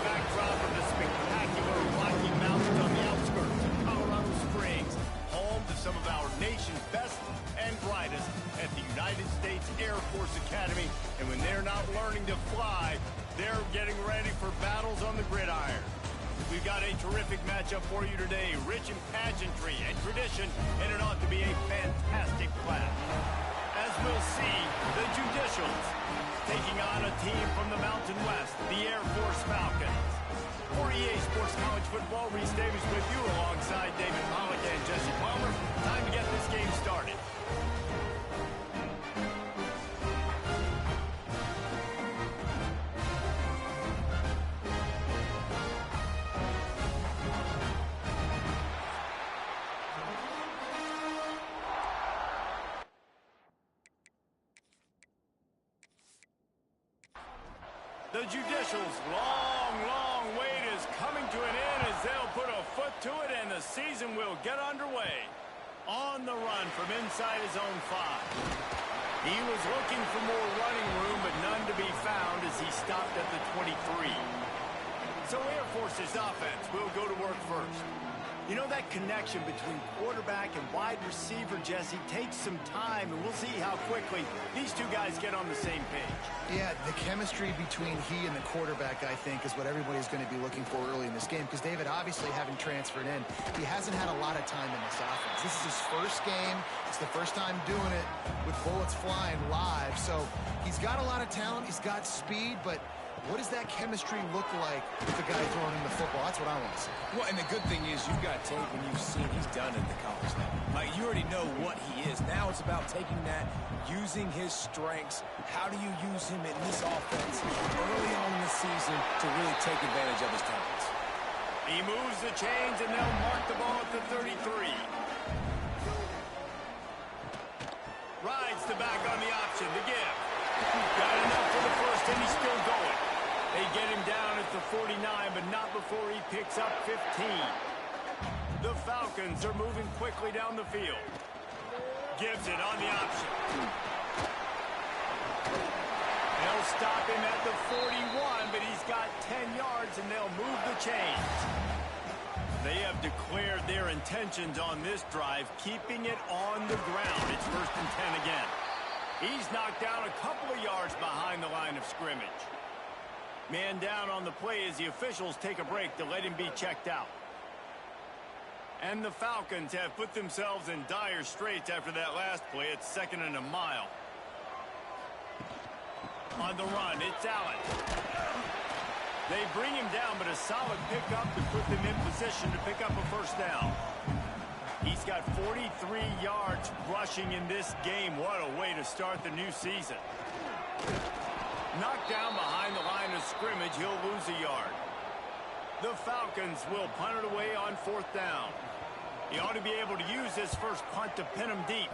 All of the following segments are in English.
backdrop of the spectacular Rocky Mountains on the outskirts of Colorado Springs, home to some of our nation's best and brightest at the United States Air Force Academy. And when they're not learning to fly, they're getting ready for battles on the gridiron. We've got a terrific matchup for you today, rich in pageantry and tradition, and it ought to be a fantastic clash. As we'll see, the Judicials taking on a team from the Mountain West, the Air Force Falcons. For EA Sports College Football, Reese Davis with you alongside David Pollock and Jesse Palmer. Time to get this game started. The Judicials' long wait is coming to an end as they'll put a foot to it and the season will get underway. On the run from inside his own 5. He was looking for more running room, but none to be found as he stopped at the 23. So Air Force's offense will go to work first. You know, that connection between quarterback and wide receiver, Jesse, takes some time, and we'll see how quickly these two guys get on the same page. Yeah, the chemistry between he and the quarterback, I think, is what everybody's going to be looking for early in this game, because David, obviously, having transferred in, he hasn't had a lot of time in this offense. This is his first game. It's the first time doing it with bullets flying live, so he's got a lot of talent. He's got speed, but what does that chemistry look like with the guy throwing him the football? That's what I want to see. Well, and the good thing is you've got tape and you've seen he's done it at the college level. Like, you already know what he is. Now it's about taking that, using his strengths. How do you use him in this offense early on in the season to really take advantage of his talents? He moves the chains, and they'll mark the ball at the 33. Rides the back on the option, the give. Got enough for the first, and he's still going. They get him down at the 49, but not before he picks up 15. The Falcons are moving quickly down the field. Gives it on the option. They'll stop him at the 41, but he's got 10 yards, and they'll move the chains. They have declared their intentions on this drive, keeping it on the ground. It's 1st and 10 again. He's knocked down a couple of yards behind the line of scrimmage. Man down on the play as the officials take a break to let him be checked out. And the Falcons have put themselves in dire straits after that last play. It's 2nd and a mile. On the run, it's Allen. They bring him down, but a solid pickup to put them in position to pick up a 1st down. He's got 43 yards rushing in this game. What a way to start the new season. Knocked down behind the line of scrimmage, he'll lose a yard. The Falcons will punt it away on 4th down. He ought to be able to use this first punt to pin him deep.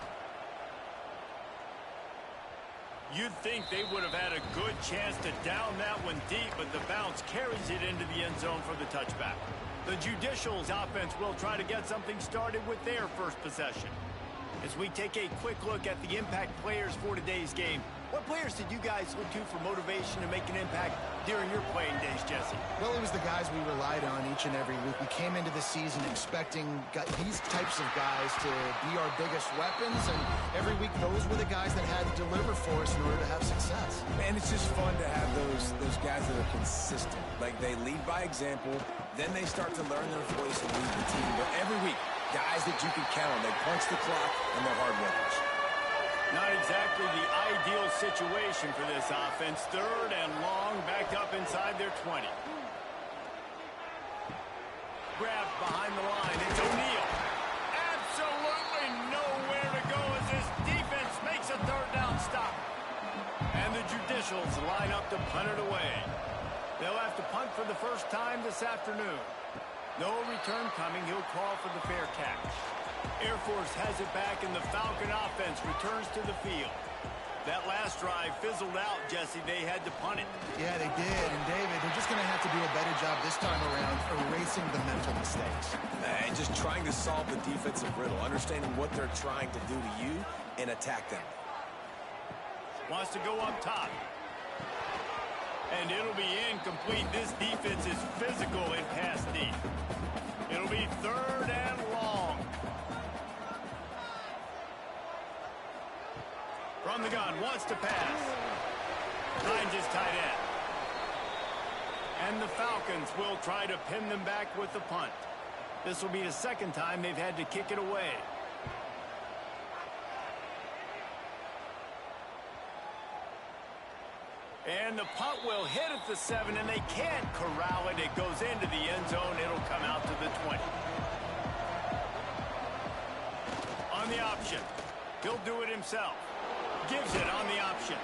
You'd think they would have had a good chance to down that one deep, but the bounce carries it into the end zone for the touchback. The Judicials offense will try to get something started with their first possession. As we take a quick look at the impact players for today's game, what players did you guys look to for motivation to make an impact during your playing days, Jesse? Well, it was the guys we relied on each and every week. We came into the season expecting these types of guys to be our biggest weapons, and every week those were the guys that had to deliver for us in order to have success. And it's just fun to have those guys that are consistent. Like, they lead by example, then they start to learn their voice and lead the team. But every week, guys that you can count on, they punch the clock and they're hard workers. Not exactly the ideal situation for this offense. 3rd and long, back up inside their 20. Grabbed behind the line. It's O'Neal. Absolutely nowhere to go as this defense makes a 3rd down stop. And the Judicials line up to punt it away. They'll have to punt for the first time this afternoon. No return coming. He'll call for the fair catch. Air Force has it back, and the Falcon offense returns to the field. That last drive fizzled out, Jesse. They had to punt it. Yeah, they did. And, David, they're just going to have to do a better job this time around erasing the mental mistakes. And just trying to solve the defensive riddle, understanding what they're trying to do to you and attack them. Wants to go up top. And it'll be incomplete. This defense is to pass. Finds his tight end. And the Falcons will try to pin them back with the punt. This will be the second time they've had to kick it away. And the punt will hit at the 7, and they can't corral it. It goes into the end zone. It'll come out to the 20. On the option. He'll do it himself. Gives it on the option.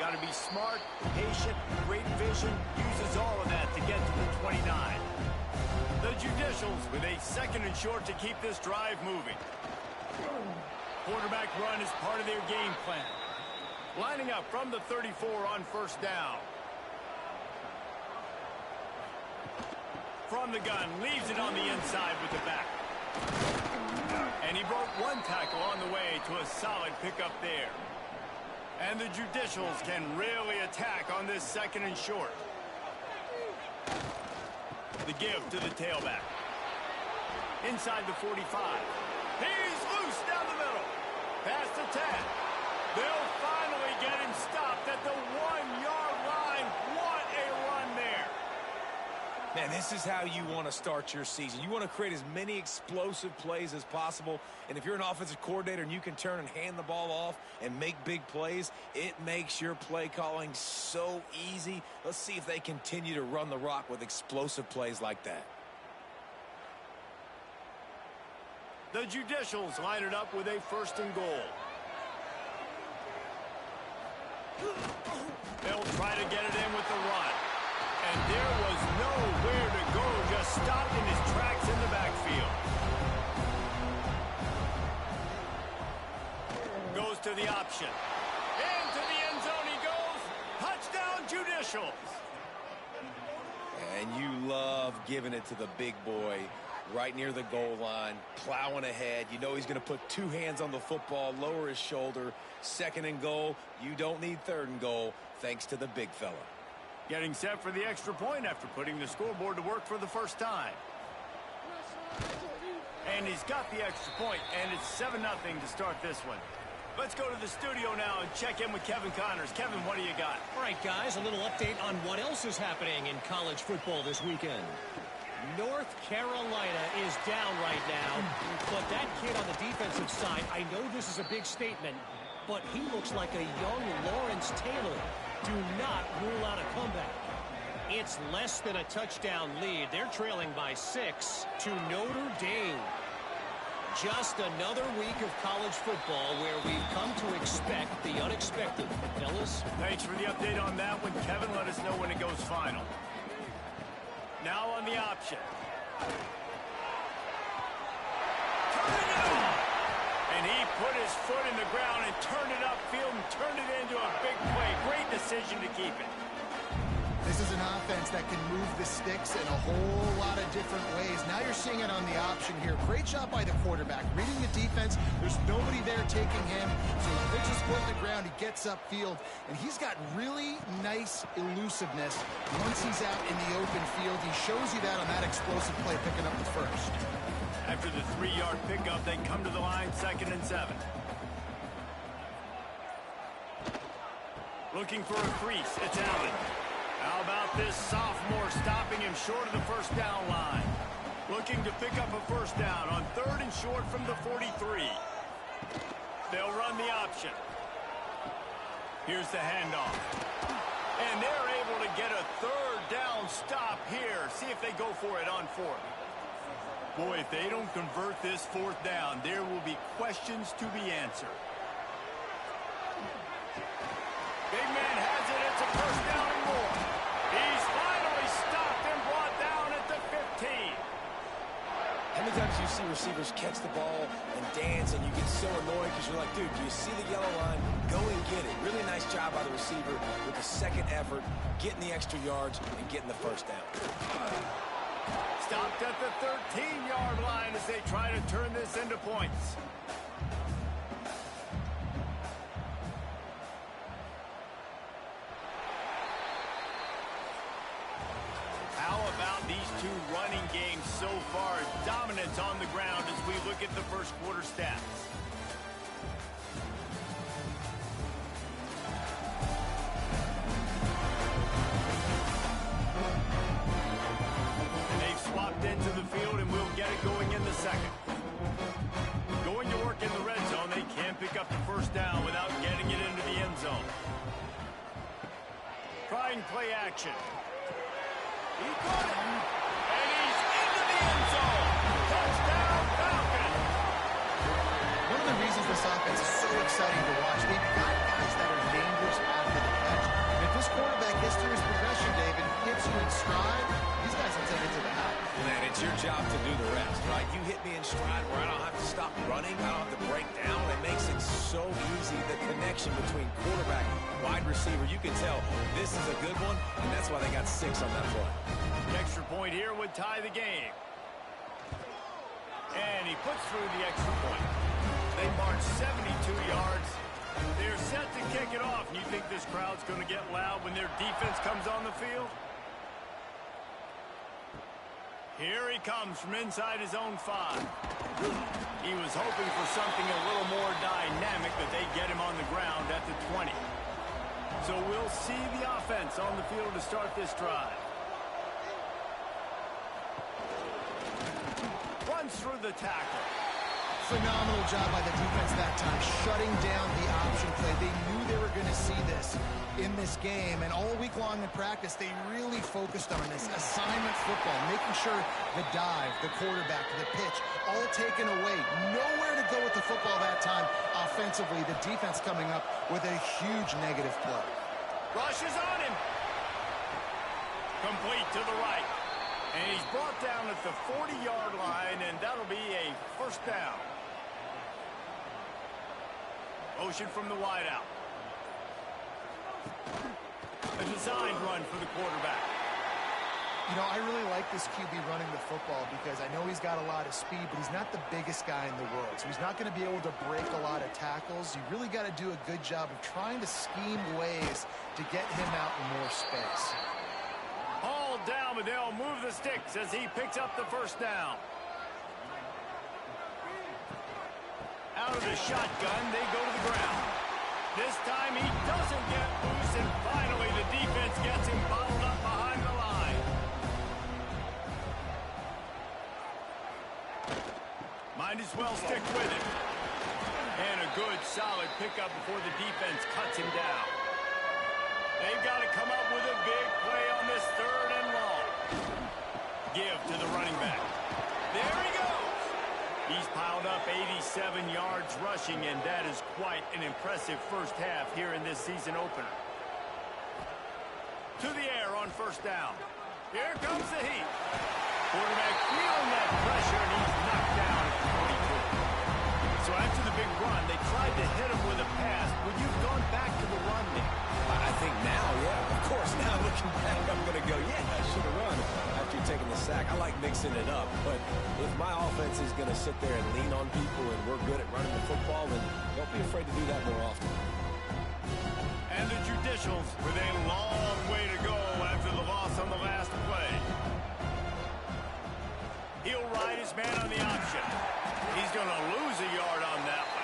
Got to be smart, patient, great vision. Uses all of that to get to the 29. The Judicials with a 2nd and short to keep this drive moving. Quarterback run is part of their game plan. Lining up from the 34 on 1st down. From the gun, leaves it on the inside with the back. And he broke one tackle on the way to a solid pickup there. And the Judicials can really attack on this 2nd and short. The give to the tailback. Inside the 45. He's loose down the middle. Past the 10. They'll finally get him stopped at the 1-yard line. What a run there. Man, this is how you want to start your season. You want to create as many explosive plays as possible. And if you're an offensive coordinator and you can turn and hand the ball off and make big plays, it makes your play calling so easy. Let's see if they continue to run the rock with explosive plays like that. The Judicials line it up with a 1st and goal. They'll try to get it in with the run. And there was nowhere to go, just stopped in his tracks in the backfield. Goes to the option. Into the end zone he goes. Touchdown, Judicials. And you love giving it to the big boy right near the goal line, plowing ahead. You know he's going to put 2 hands on the football, lower his shoulder. 2nd and goal. You don't need 3rd and goal, thanks to the big fella. Getting set for the extra point after putting the scoreboard to work for the first time. And he's got the extra point, and it's 7-0 to start this one. Let's go to the studio now and check in with Kevin Connors. Kevin, what do you got? All right, guys, a little update on what else is happening in college football this weekend. North Carolina is down right now, but that kid on the defensive side, I know this is a big statement, but he looks like a young Lawrence Taylor. Do not rule out a comeback. It's less than a touchdown lead. They're trailing by 6 to Notre Dame. Just another week of college football where we've come to expect the unexpected. Fellas? Thanks for the update on that one, Kevin. Let us know when it goes final. Now on the option. Turning it on. And he put his foot in the ground and turned it upfield and turned it into a big play. Great decision to keep it. This is an offense that can move the sticks in a whole lot of different ways. Now you're seeing it on the option here. Great job by the quarterback. Reading the defense, there's nobody there taking him. So he puts his foot in the ground, he gets upfield, and he's got really nice elusiveness once he's out in the open field. He shows you that on that explosive play, picking up the first. After the 3-yard pickup, they come to the line, 2nd and 7. Looking for a crease, it's Allen. How about this sophomore stopping him short of the 1st down line? Looking to pick up a 1st down on 3rd and short from the 43. They'll run the option. Here's the handoff. And they're able to get a 3rd down stop here. See if they go for it on 4th. Boy, if they don't convert this 4th down, there will be questions to be answered. Big man has it. It's a 1st down and more. He's finally stopped and brought down at the 15. How many times do you see receivers catch the ball and dance and you get so annoyed because you're like, dude, do you see the yellow line? Go and get it. Really nice job by the receiver with the 2nd effort, getting the extra yards and getting the 1st down. Stopped at the 13-yard line as they try to turn this into points. How about these two running games so far? Dominance on the ground as we look at the first quarter stats. play action. He got it. And he's into the end zone. Touchdown, Falcons. One of the reasons this offense is so exciting to watch, they've got guys that are dangerous after the catch. And if this quarterback gets through his progression, David, hits you in stride, these guys will take it to the house. Man, it's your job to do the rest, right? You hit me in stride where I don't have to stop running. I don't have to break down. It makes it so easy. The connection between quarterback and wide receiver, you can tell this is a good one, and that's why they got 6 on that play. The extra point here would tie the game. And he puts through the extra point. They march 72 yards. They're set to kick it off. And you think this crowd's going to get loud when their defense comes on the field? Here he comes from inside his own 5. He was hoping for something a little more dynamic, but they get him on the ground at the 20. So we'll see the offense on the field to start this drive. Runs through the tackle. Phenomenal job by the defense that time, shutting down the option play. They knew they were going to see this in this game, and all week long in practice, they really focused on this assignment football, making sure the dive, the quarterback, the pitch, all taken away. Nowhere to go with the football that time offensively. The defense coming up with a huge negative play. Rushes on him. Complete to the right. And he's brought down at the 40-yard line, and that'll be a first down. Motion from the wideout. A designed run for the quarterback. You know, I really like this QB running the football because I know he's got a lot of speed, but he's not the biggest guy in the world. So he's not going to be able to break a lot of tackles. You really got to do a good job of trying to scheme ways to get him out in more space. Hauled down, but they'll move the sticks as he picks up the first down. Out of the shotgun, they go to the ground. This time he doesn't get loose, and finally the defense gets him bottled up behind the line. Might as well stick with it. And a good, solid pickup before the defense cuts him down. They've got to come up with a big play on this 3rd and long. Give to the running back. There he goes. He's piled up 87 yards rushing, and that is quite an impressive first half here in this season opener. To the air on first down. Here comes the heat. Quarterback feeling that pressure, and he's knocked down at the 22. So after the big run, they tried to hit him with a pass. Would you have gone back to the run there? I think now, yeah. Of course, now looking back, I'm going to go, yeah, I should have run after taking the sack. I like mixing it up, but if my offense is going to sit there and lean on people and we're good at running the football, then don't be afraid to do that more often. And the Judicials with a long way to go after the loss on the last play. He'll ride his man on the option. He's going to lose a yard on that one.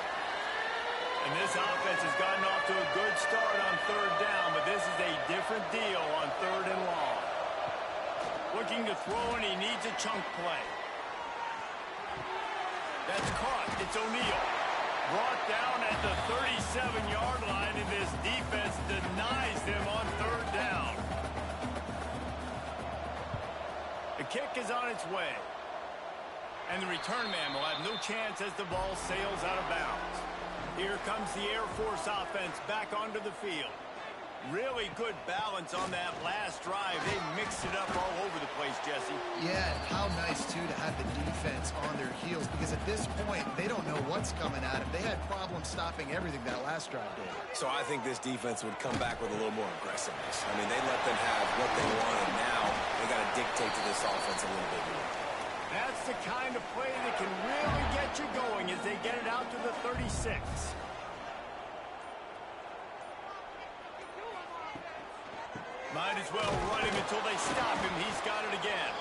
And this offense has gotten off to a good start on 3rd down, but this is a different deal on 3rd and long. Looking to throw, and he needs a chunk play. That's caught. It's O'Neal. Brought down at the 37-yard line, and this defense denies them on 3rd down. The kick is on its way. And the return man will have no chance as the ball sails out of bounds. Here comes the Air Force offense back onto the field. Really good balance on that last drive. They mixed it up all over the place, Jesse. Yeah, how nice, too, to have the defense on their heels, because at this point, they don't know what's coming at them. They had problems stopping everything that last drive did. So I think this defense would come back with a little more aggressiveness. I mean, they let them have what they want, and now they got to dictate to this offense a little bit more. That's the kind of play that can really get you going as they get it out to the 36. Might as well run him until they stop him. He's got it again.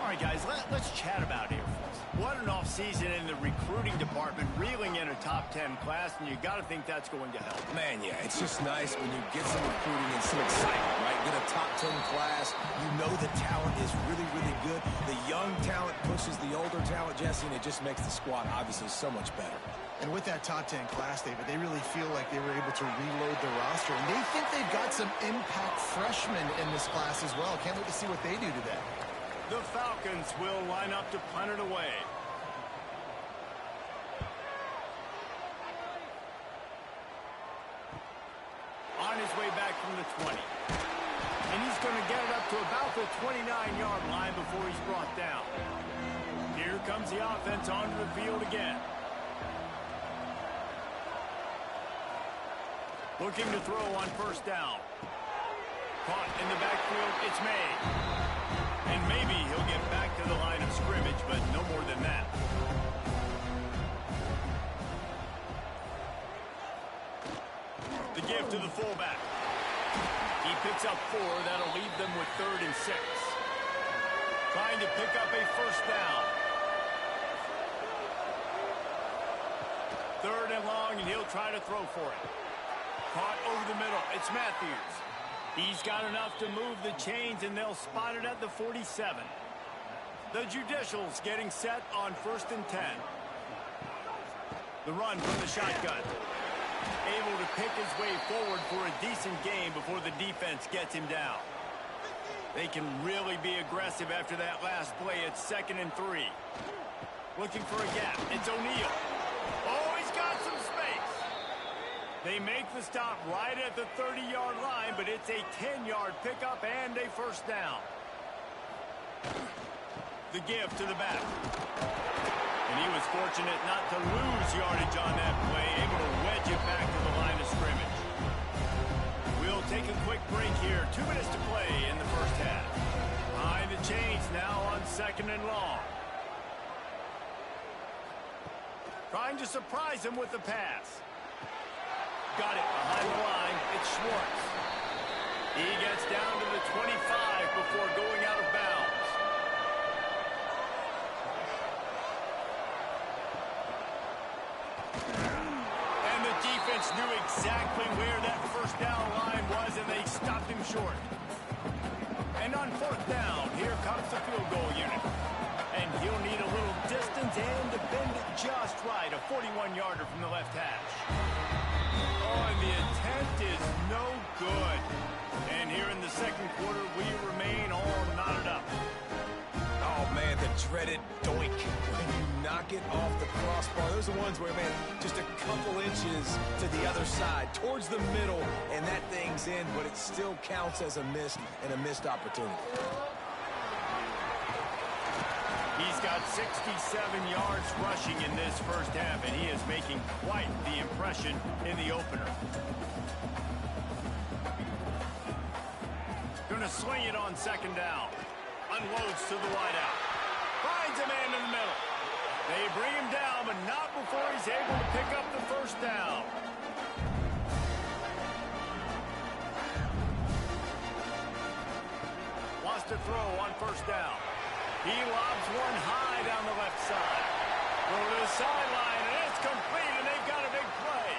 All right, guys, let's chat about Air Force. What an offseason in the recruiting department, reeling in a top 10 class, and you got to think that's going to help. Man, yeah, it's just nice when you get some recruiting and some excitement, right? Get a top 10 class. You know the talent is really, really good. The young talent pushes the older talent, Jesse, and it just makes the squad obviously so much better. And with that top 10 class, David, they really feel like they were able to reload the roster. And they think they've got some impact freshmen in this class as well. Can't wait to see what they do today. The Falcons will line up to punt it away. On his way back from the 20. And he's going to get it up to about the 29-yard line before he's brought down. Here comes the offense onto the field again. Looking to throw on first down. Caught in the backfield, it's made. And maybe he'll get back to the line of scrimmage, but no more than that. The give to the fullback. He picks up 4. That'll leave them with 3rd and 6. Trying to pick up a first down. 3rd and long, and he'll try to throw for it. Caught over the middle. It's Matthews. He's got enough to move the chains, and they'll spot it at the 47. The Judicials getting set on 1st and 10. The run from the shotgun. Able to pick his way forward for a decent gain before the defense gets him down. They can really be aggressive after that last play. It's 2nd and 3. Looking for a gap. It's O'Neal. Oh, he's got some space. They make the stop right at the 30-yard line, but it's a 10-yard pickup and a first down. The give to the back. And he was fortunate not to lose yardage on that play, able to wedge it back to the line of scrimmage. We'll take a quick break here. 2 minutes to play in the first half. Behind the chains now on 2nd and long. Trying to surprise him with the pass. Got it behind the line. It's Schwartz. He gets down to the 25 before going out of bounds. And the defense knew exactly where that first down line was, and they stopped him short. And on 4th down, here comes the field goal unit. And he'll need a little distance and to bend it just right. A 41-yarder from the left hash. Oh, and the attempt is no good. And here in the 2nd quarter, we remain all knotted up. Oh, man, the dreaded doink. When you knock it off the crossbar, those are ones where, man, just a couple inches to the other side, towards the middle, and that thing's in, but it still counts as a miss and a missed opportunity. He's got 67 yards rushing in this first half, and he is making quite the impression in the opener. Going to swing it on 2nd down. Unloads to the wideout. Finds a man in the middle. They bring him down, but not before he's able to pick up the first down. Wants to throw on 1st down. He lobs one high down the left side. Over to the sideline, and it's complete, and they've got a big play.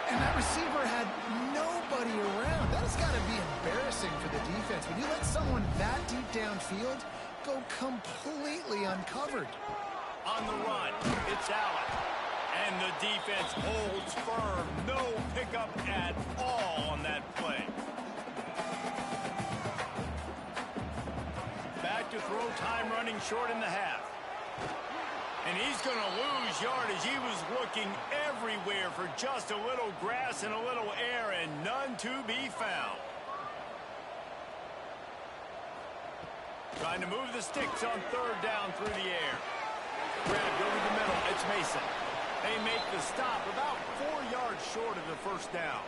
And that receiver had nobody around. That has got to be embarrassing for the defense. When you let someone that deep downfield go completely uncovered. On the run, it's Allen. And the defense holds firm. No pickup at all on that play. Back to throw time, running short in the half. And he's going to lose yardage. He was looking everywhere for just a little grass and a little air, and none to be found. Trying to move the sticks on 3rd down through the air. Grabbed over the middle. It's Mason. They make the stop about 4 yards short of the first down.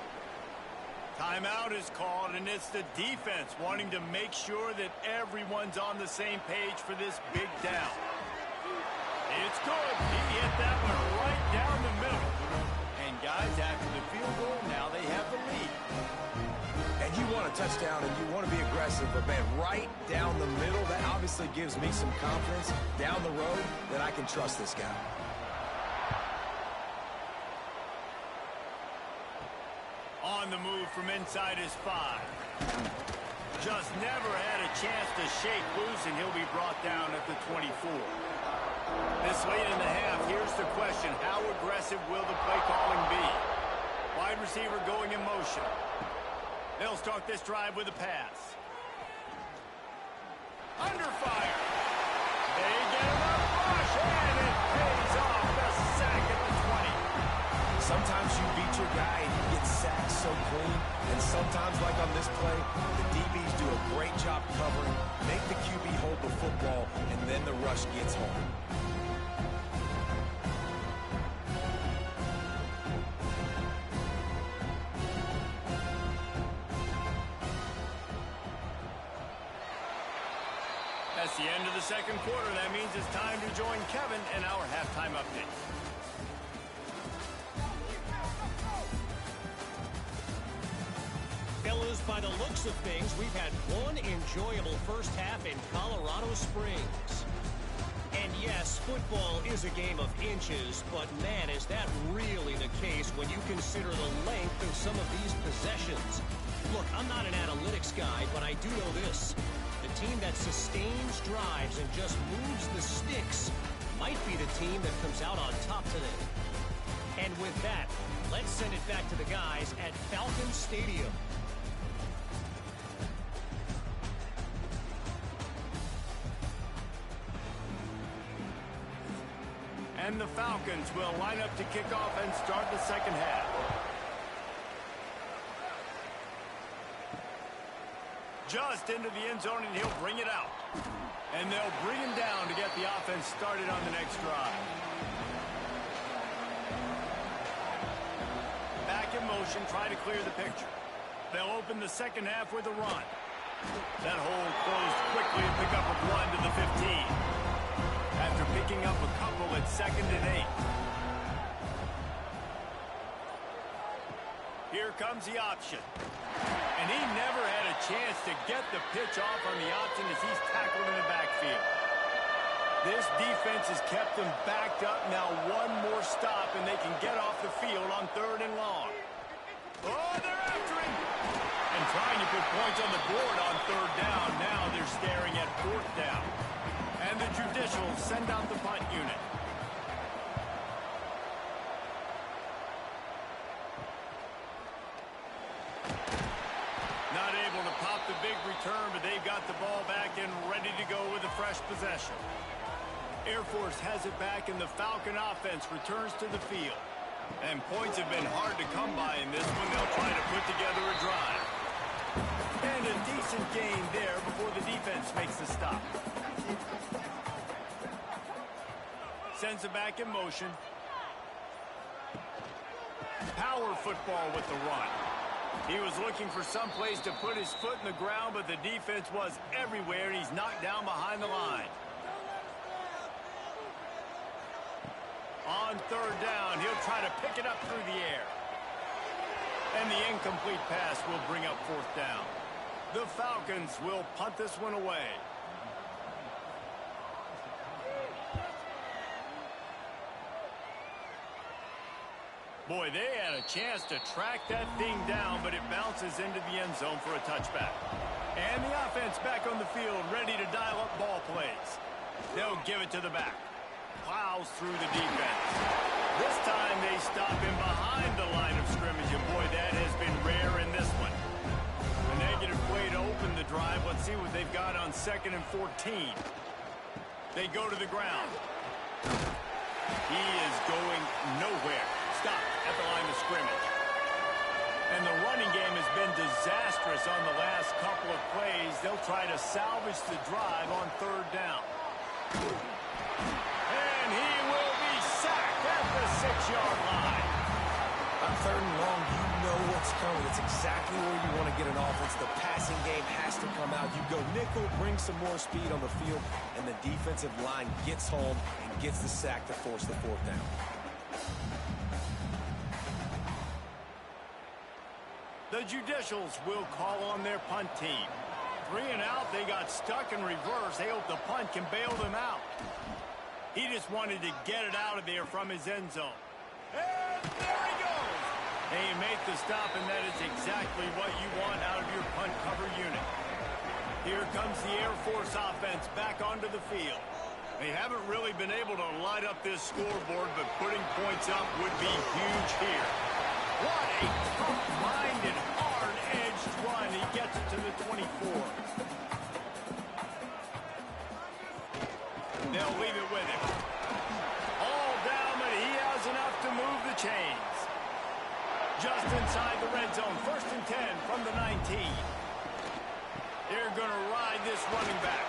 Timeout is called, and it's the defense wanting to make sure that everyone's on the same page for this big down. It's good. He hit that one right down the middle. And guys, after the field goal, now they have the lead. And you want a touchdown and you want to be aggressive, but man, right down the middle, that obviously gives me some confidence down the road that I can trust this guy. On the move from inside his 5. Just never had a chance to shake loose, and he'll be brought down at the 24. This late in the half, here's the question. How aggressive will the play calling be? Wide receiver going in motion. They'll start this drive with a pass. Under fire. They get another rush, and it pays off the sack at the 20. Sometimes you beat your guy and you get sacked so clean, and sometimes, like on this play, the DBs do a great job covering, make the QB hold the football, and then the rush gets home. That's the end of the second quarter. That means it's time to join Kevin in our halftime update. Fellas, by the looks of things, we've had one enjoyable first half in Colorado Springs. And yes, football is a game of inches, but man, is that really the case when you consider the length of some of these possessions. Look, I'm not an analytics guy, but I do know this. The team that sustains drives and just moves the sticks might be the team that comes out on top today. And with that, let's send it back to the guys at Falcon Stadium. And the Falcons will line up to kick off and start the second half. Just into the end zone, and he'll bring it out. And they'll bring him down to get the offense started on the next drive. Back in motion, try to clear the picture. They'll open the second half with a run. That hole closed quickly and pick up a run to the 15. After picking up a couple at 2nd and 8. Here comes the option. And he never had a chance to get the pitch off on the option as he's tackled in the backfield. This defense has kept them backed up. Now one more stop and they can get off the field on 3rd and long. Oh, they're after him. And trying to put points on the board on 3rd down. Now they're staring at 4th down. And the Judicials send out the punt unit. Not able to pop the big return, but they've got the ball back and ready to go with a fresh possession. Air Force has it back, and the Falcon offense returns to the field. And points have been hard to come by in this one. They'll try to put together a drive. And a decent gain there before the defense makes the stop. Sends it back in motion. Power football with the run. He was looking for some place to put his foot in the ground, but the defense was everywhere, and he's knocked down behind the line. On 3rd down, he'll try to pick it up through the air. And the incomplete pass will bring up 4th down. The Falcons will punt this one away. Boy, they had a chance to track that thing down, but it bounces into the end zone for a touchback. And the offense back on the field, ready to dial up ball plays. They'll give it to the back. Plows through the defense. This time they stop him behind the line of scrimmage, and boy, that has been rare in this one. A negative play to open the drive. Let's see what they've got on 2nd and 14. They go to the ground. He is going nowhere. Stop at the line of scrimmage. And the running game has been disastrous on the last couple of plays. They'll try to salvage the drive on 3rd down. And he will be sacked at the 6-yard line. On 3rd and long, you know what's coming. It's exactly where you want to get an offense. The passing game has to come out. You go nickel, bring some more speed on the field, and the defensive line gets home and gets the sack to force the 4th down. The Judicials will call on their punt team. 3 and out, they got stuck in reverse. They hope the punt can bail them out. He just wanted to get it out of there from his end zone. And there he goes. They make the stop, and that is exactly what you want out of your punt cover unit. Here comes the Air Force offense back onto the field. They haven't really been able to light up this scoreboard, but putting points up would be huge here. What a tough-minded, hard-edged run. He gets it to the 24. They'll leave it with him. All down, but he has enough to move the chains. Just inside the red zone. 1st and 10 from the 19. They're going to ride this running back.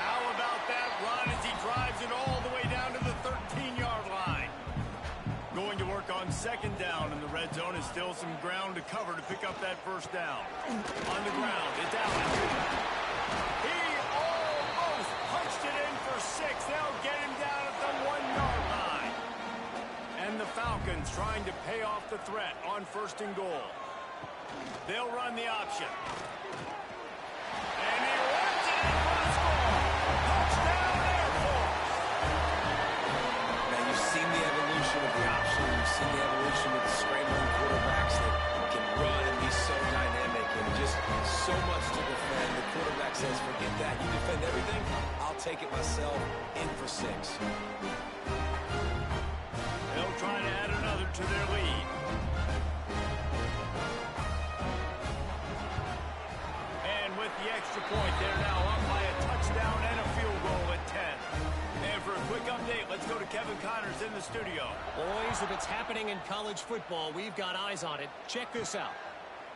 How about that run as he drives it all the way down to the 13-yard line? Going to work on 2nd down, and the red zone is still some ground to cover to pick up that 1st down. On the ground, it's Allen. He almost punched it in for 6. They'll get him down at the 1-yard line. And the Falcons trying to pay off the threat on 1st and goal. They'll run the option. And he runs it in for the score. Touchdown, Air Force. Now, you've seen the evolution of the option. You've seen the evolution with the scrambling quarterbacks that can run and be so dynamic and just so much to defend. The quarterback says, forget that. You defend everything, I'll take it myself. In for 6. They'll try to add another to their lead. With the extra point, they're now up by a touchdown and a field goal at 10. And for a quick update, let's go to Kevin Connors in the studio. Boys, if it's happening in college football, we've got eyes on it. Check this out.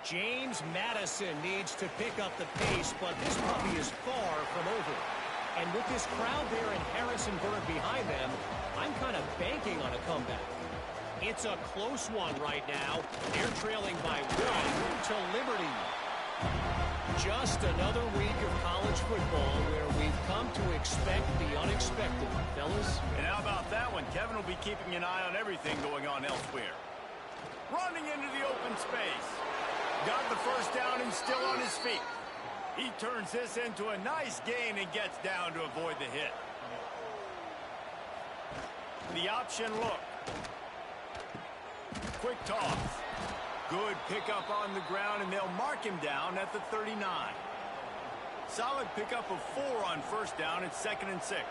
James Madison needs to pick up the pace, but this puppy is far from over. And with this crowd there in Harrisonburg behind them, I'm kind of banking on a comeback. It's a close one right now. They're trailing by 1 to Liberty. Just another week of college football where we've come to expect the unexpected, fellas. And how about that one? Kevin will be keeping an eye on everything going on elsewhere. Running into the open space. Got the 1st down and still on his feet. He turns this into a nice gain and gets down to avoid the hit. The option look. Quick toss. Good pickup on the ground, and they'll mark him down at the 39. Solid pickup of 4 on 1st down. It's 2nd and 6.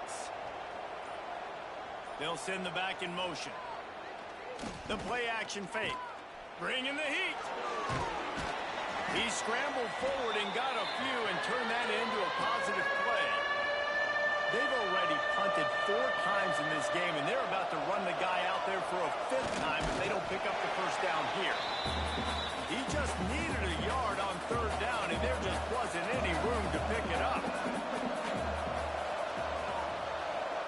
They'll send the back in motion. The play action fake. Bring in the heat. He scrambled forward and got a few and turned that into a positive play. They've already punted 4 times in this game, and they're about to run the guy out there for a 5th time if they don't pick up the 1st down here. He just needed a yard on 3rd down, and there just wasn't any room to pick it up.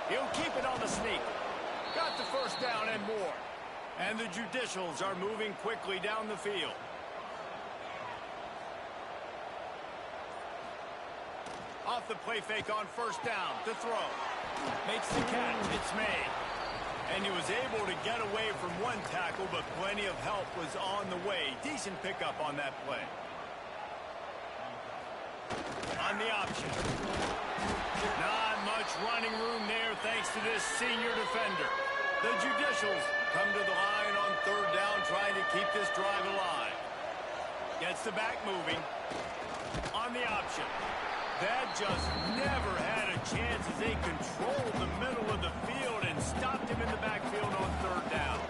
He'll keep it on the sneak. Got the 1st down and more. And the Judicials are moving quickly down the field. Off the play fake on 1st down to throw. Makes the catch. It's made. And he was able to get away from 1 tackle, but plenty of help was on the way. Decent pickup on that play. On the option. Not much running room there thanks to this senior defender. The Judicials come to the line on 3rd down, trying to keep this drive alive. Gets the back moving. On the option. That just never had a chance as they controlled the middle of the field and stopped him in the backfield on 3rd down.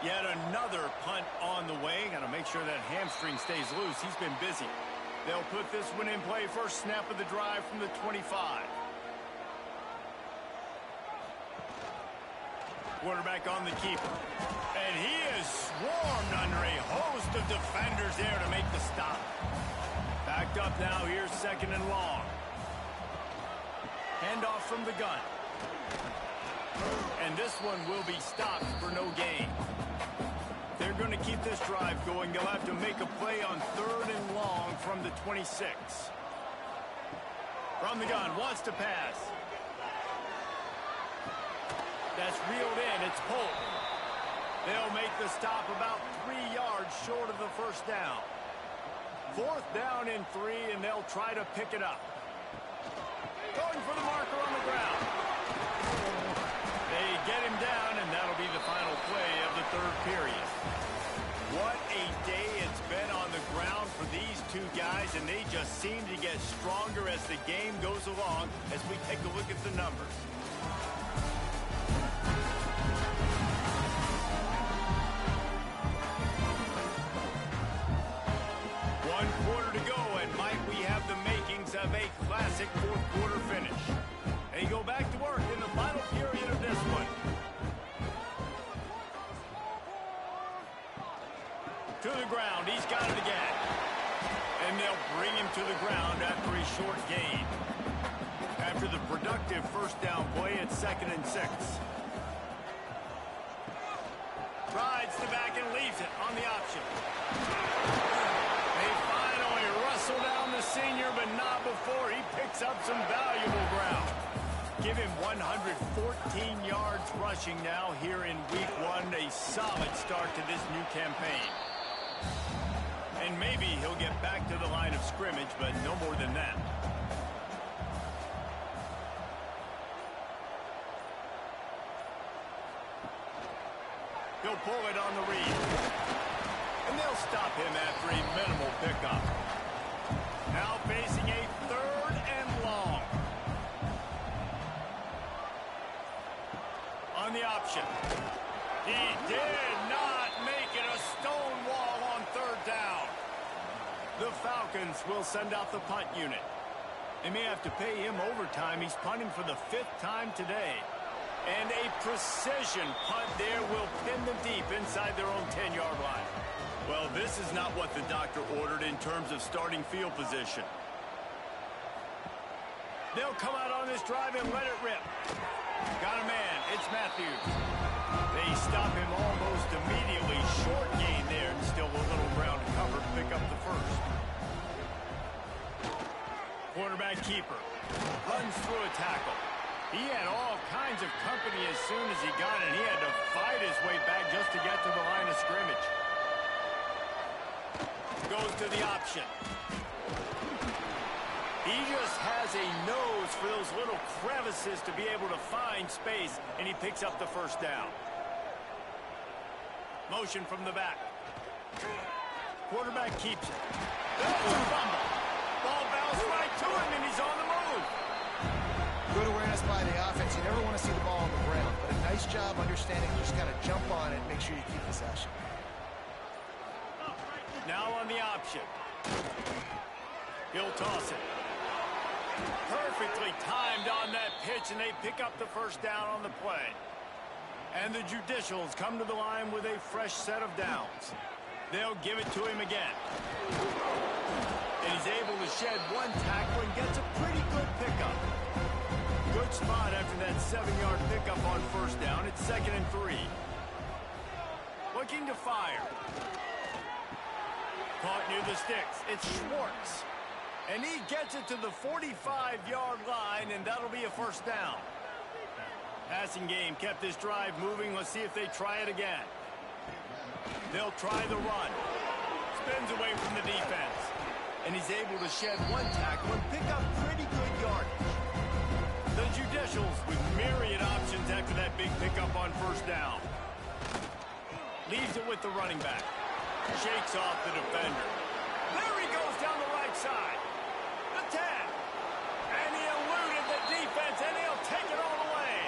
Yet another punt on the way. Got to make sure that hamstring stays loose. He's been busy. They'll put this one in play. 1st snap of the drive from the 25. Quarterback on the keeper. And he is swarmed under a host of defenders there to make the stop. Backed up now. Here's 2nd and long. Handoff from the gun. And this one will be stopped for no gain. They're going to keep this drive going. They'll have to make a play on 3rd and long from the 26. From the gun. Wants to pass. That's reeled in. It's Polk. They'll make the stop about 3 yards short of the 1st down. 4th down and 3, and they'll try to pick it up. Going for the marker on the ground. They get him down, and that'll be the final play of the 3rd period. What a day it's been on the ground for these 2 guys, and they just seem as we take a look at the numbers. One quarter to go, and might we have the makings of a classic fourth quarter finish. They go back to work in the final period of this one. To the ground, he's got it again. And they'll bring him to the ground after a short gain. After the productive first down play, it's 2nd and 6. Rides the back and leaves it on the option. They finally wrestle down the senior, but not before he picks up some valuable ground. Give him 114 yards rushing now here in week 1. A solid start to this new campaign. And maybe he'll get back to the line of scrimmage, but no more than that. He'll pull it on the read. And they'll stop him after a minimal pickup. Now facing a 3rd and long. On the option. He did not make it a stone wall on 3rd down. The Falcons will send out the punt unit. They may have to pay him overtime. He's punting for the 5th time today. And a precision punt there will pin them deep inside their own 10-yard line. Well, this is not what the doctor ordered in terms of starting field position. They'll come out on this drive and let it rip. Got a man. It's Matthews. They stop him almost immediately. Short gain there, and still a little ground to cover to pick up the first. Quarterback keeper runs through a tackle. He had all kinds of company as soon as he got it. He had to fight his way back just to get to the line of scrimmage. Goes to the option. He just has a nose for those little crevices to be able to find space, and he picks up the first down. Motion from the back. Quarterback keeps it. That's a fumble. Ball bounced right to him, and he's on the move. Good awareness by the offense. You never want to see the ball on the ground, but a nice job understanding you just got to jump on it and make sure you keep possession. Now on the option. He'll toss it. Perfectly timed on that pitch, and they pick up the first down on the play. And the Judicials come to the line with a fresh set of downs. They'll give it to him again. And he's able to shed one tackle and gets a pretty good pickup. Good spot after that 7-yard pickup on first down. It's 2nd and 3. Looking to fire. Caught near the sticks. It's Schwartz. And he gets it to the 45-yard line, and that'll be a first down. Passing game kept this drive moving. Let's see if they try it again. They'll try the run. Spins away from the defense. And he's able to shed one tackle and pick up pretty good yardage. The Judicials with myriad options after that big pickup on first down. Leaves it with the running back. Shakes off the defender. There he goes down the right side. The 10. And he eluded the defense, and he'll take it all the way.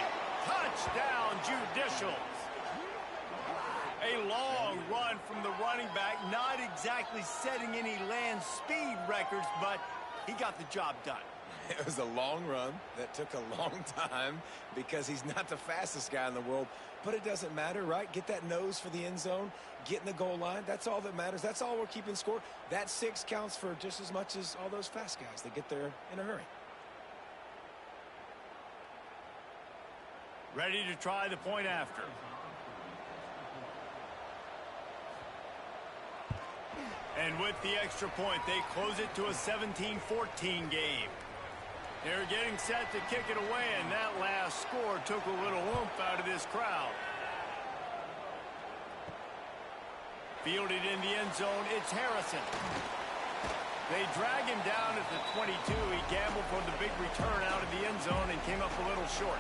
Touchdown, Judicials. A long run from the running back, not exactly setting any land speed records, but he got the job done. It was a long run that took a long time because he's not the fastest guy in the world, but it doesn't matter, right? Get that nose for the end zone, get in the goal line. That's all that matters. That's all we're keeping score. That 6 counts for just as much as all those fast guys that get there in a hurry. Ready to try the point after. And with the extra point, they close it to a 17-14 game. They're getting set to kick it away, and that last score took a little oomph out of this crowd. Fielded in the end zone, it's Harrison. They drag him down at the 22. He gambled for the big return out of the end zone and came up a little short.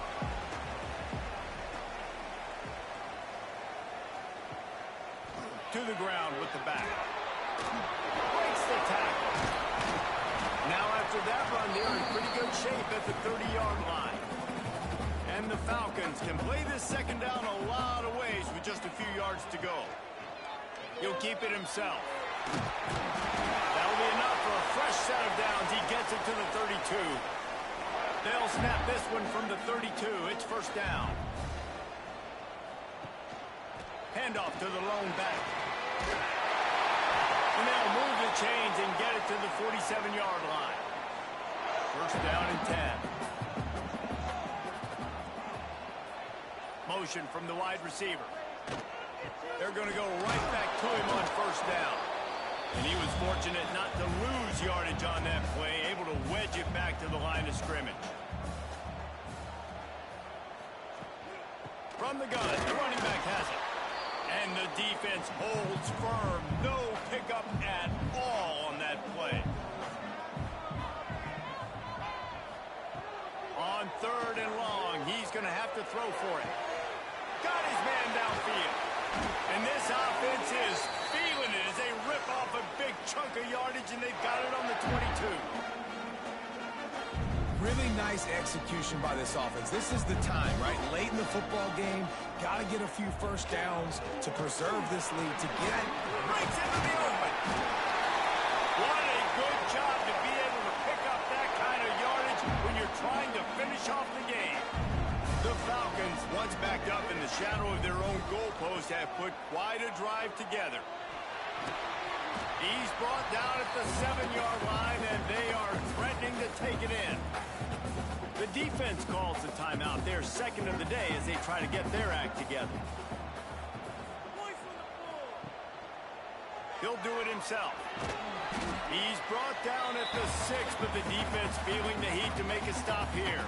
To the ground with the back. Breaks the tackle. Now after that run, they're in pretty good shape at the 30-yard line. And the Falcons can play this second down a lot of ways with just a few yards to go. He'll keep it himself. That'll be enough for a fresh set of downs. He gets it to the 32. They'll snap this one from the 32. It's first down. Handoff to the lone back. And they'll move the chains and get it to the 47-yard line. First down and 10. Motion from the wide receiver. They're going to go right back to him on first down. And he was fortunate not to lose yardage on that play, able to wedge it back to the line of scrimmage. From the gun, the running back has it. And the defense holds firm. No pickup at all on that play. On third and long, he's going to have to throw for it. Got his man downfield. And this offense is feeling it as they rip off a big chunk of yardage, and they've got it on the 22. Really nice execution by this offense. This is the time, right? Late in the football game, got to get a few first downs to preserve this lead, to get... Breaks into the open. What a good job to be able to pick up that kind of yardage when you're trying to finish off the game. The Falcons, once backed up in the shadow of their own goalpost, have put quite a drive together. He's brought down at the 7-yard line, and they are threatening to take it in. The defense calls the timeout, their second of the day, as they try to get their act together. He'll do it himself. He's brought down at the 6, but the defense feeling the heat to make a stop here.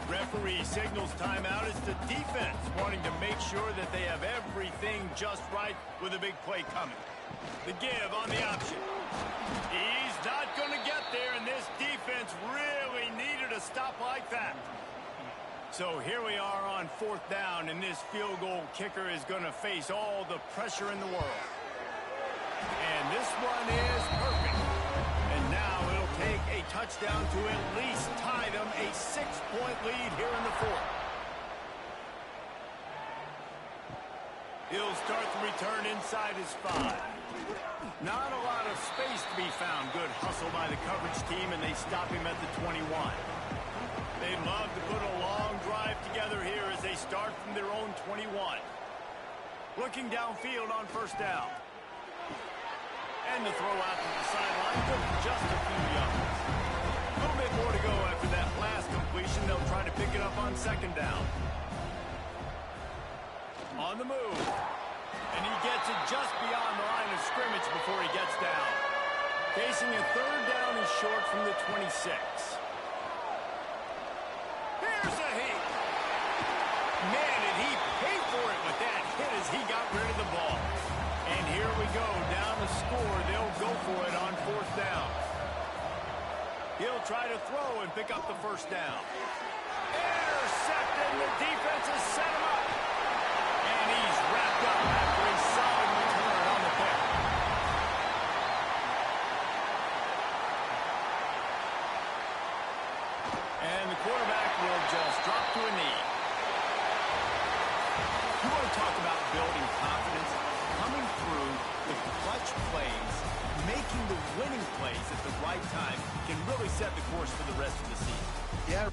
Referee signals timeout as the defense wanting to make sure that they have everything just right with a big play coming. The give on the option. He's not going to get there, and this defense really needed a stop like that. So here we are on fourth down, and this field goal kicker is going to face all the pressure in the world. And this one is perfect. And now it'll take a touchdown to at least tie them a 6-point lead here in the fourth. He'll start the return inside his 5. Not a lot of space to be found. Good hustle by the coverage team, and they stop him at the 21. They'd love to put a long drive together here as they start from their own 21. Looking downfield on first down. And the throw out to the sideline took just a few yards. A little bit more to go after that last completion. They'll try to pick it up on second down. On the move. And he gets it just beyond the line of scrimmage before he gets down. Facing a third down and short from the 26. Here's a hit. Man, did he pay for it with that hit as he got rid of the ball. And here we go, down the score. They'll go for it on fourth down. He'll try to throw and pick up the first down. Intercepted, the defense has set him up. And he's wrapped up after a solid return on the pick. And the quarterback will just drop to a knee. You want to talk about building confidence? Coming through with clutch plays, making the winning plays at the right time can really set the course for the rest of the season. Yeah.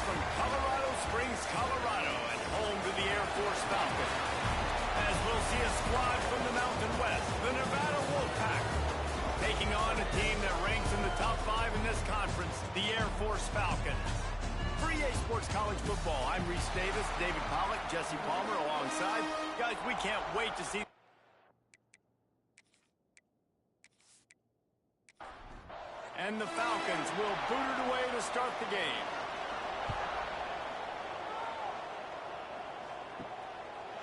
from Colorado Springs, Colorado, and home to the Air Force Falcons. As we'll see a squad from the Mountain West, the Nevada Wolfpack, taking on a team that ranks in the top 5 in this conference, the Air Force Falcons. For EA Sports College Football, I'm Reese Davis, David Pollack, Jesse Palmer alongside. Guys, we can't wait to see. And the Falcons will boot it away to start the game.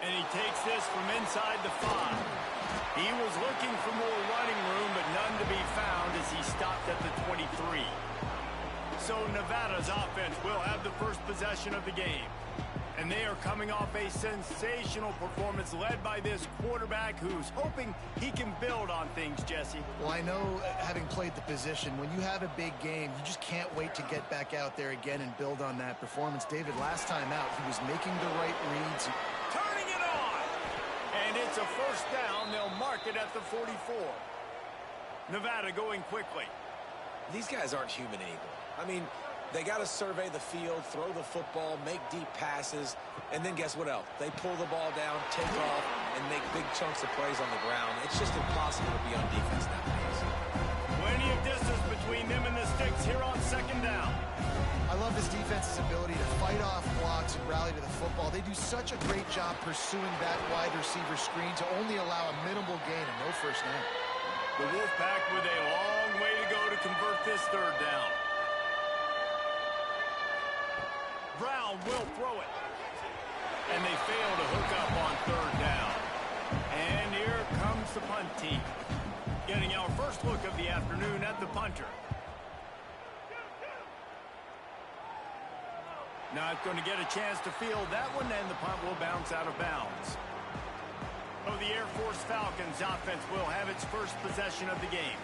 And he takes this from inside the 5. He was looking for more running room, but none to be found as he stopped at the 23. So Nevada's offense will have the first possession of the game. And they are coming off a sensational performance led by this quarterback who's hoping he can build on things, Jesse. Well, I know, having played the position, when you have a big game, you just can't wait to get back out there again and build on that performance. David, last time out, he was making the right reads. Turning it on! And it's a first down. They'll mark it at the 44. Nevada going quickly. These guys aren't human anymore. I mean, they got to survey the field, throw the football, make deep passes, and then guess what else? They pull the ball down, take off, and make big chunks of plays on the ground. It's just impossible to be on defense nowadays. Plenty of distance between them and the sticks here on second down. I love this defense's ability to fight off blocks and rally to the football. They do such a great job pursuing that wide receiver screen to only allow a minimal gain and no first down. The Wolfpack with a long way to go to convert this third down. Brown will throw it. And they fail to hook up on third down. And here comes the punt team. Getting our first look of the afternoon at the punter. Not going to get a chance to field that one, and the punt will bounce out of bounds. So the Air Force Falcons offense will have its first possession of the game.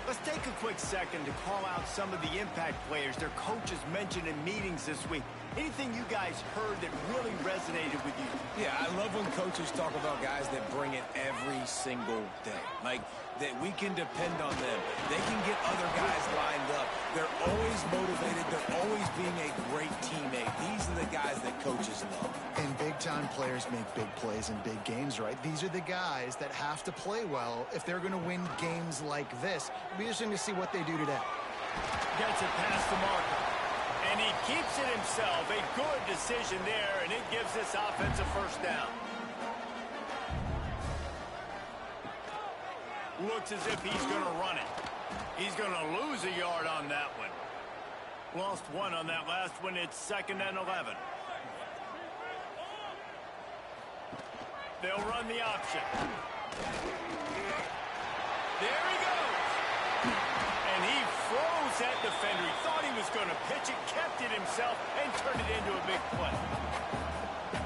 Let's take a quick second to call out some of the impact players their coaches mentioned in meetings this week. Anything you guys heard that really resonated with you? Yeah, I love when coaches talk about guys that bring it every single day. Like, that we can depend on them. They can get other guys lined up. They're always motivated. They're always being a great teammate. These are the guys that coaches love. And big-time players make big plays in big games, right? These are the guys that have to play well if they're going to win games like this. It'll be interesting to see what they do today. Gets it past the marker. And he keeps it himself. A good decision there, and it gives this offense a first down. Looks as if he's going to run it. He's going to lose a yard on that one. Lost one on that last one. It's 2nd and 11. They'll run the option. There he goes. And he froze that defender. He thought he was going to pitch it, kept it himself, and turned it into a big play.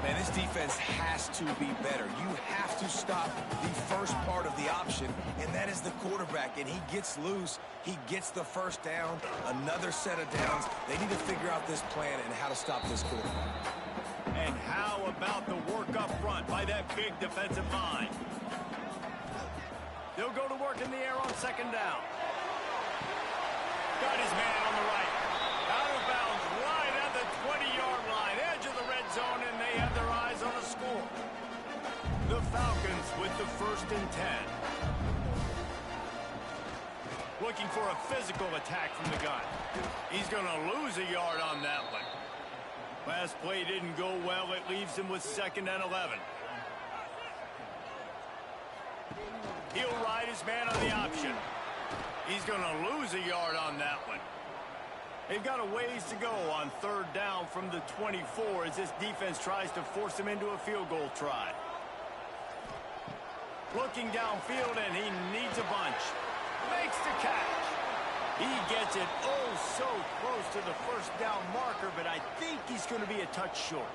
Man, this defense has to be better. You have to stop the first part of the option, and that is the quarterback. And he gets loose. He gets the first down, another set of downs. They need to figure out this plan and how to stop this quarterback. And how about the work up front by that big defensive line? They'll go to work in the air on second down. Got his man on the right. Out of bounds, right at the 20-yard line, edge of the red zone, and they have their eyes on a score. The Falcons with the 1st and 10. Looking for a physical attack from the gun. He's going to lose a yard on that one. Last play didn't go well. It leaves him with 2nd and 11. He'll ride his man on the option. He's going to lose a yard on that one. They've got a ways to go on third down from the 24 as this defense tries to force him into a field goal try. Looking downfield, and he needs a bunch. Makes the catch. He gets it so close to the first down marker, but I think he's going to be a touch short.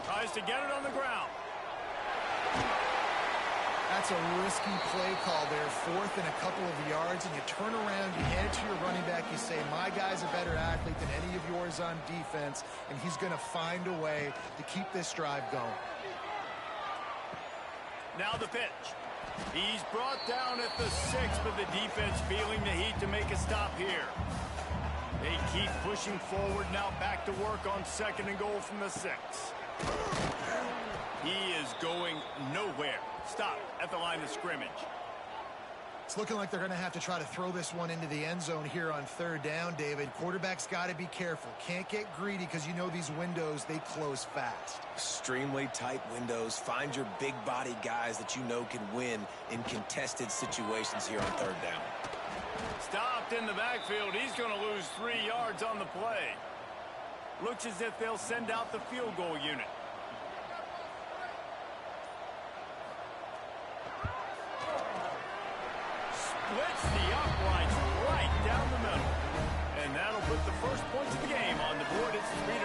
Tries to get it on the ground. That's a risky play call there, 4th and a couple of yards, and you turn around, you hand it to your running back, you say, my guy's a better athlete than any of yours on defense, and he's going to find a way to keep this drive going. Now the pitch. He's brought down at the 6, but the defense feeling the heat to make a stop here. keep pushing forward. Now back to work on 2nd and goal from the 6. He is going nowhere. Stop at the line of scrimmage. It's looking like they're going to have to try to throw this one into the end zone here on 3rd down, David. Quarterback's got to be careful. Can't get greedy because you know these windows, they close fast. Extremely tight windows. Find your big body guys that you know can win in contested situations here on 3rd down. Stopped in the backfield. He's going to lose 3 yards on the play. Looks as if they'll send out the field goal unit. Splits the uprights right down the middle. And that'll put the first points of the game on the board. It's 3-0.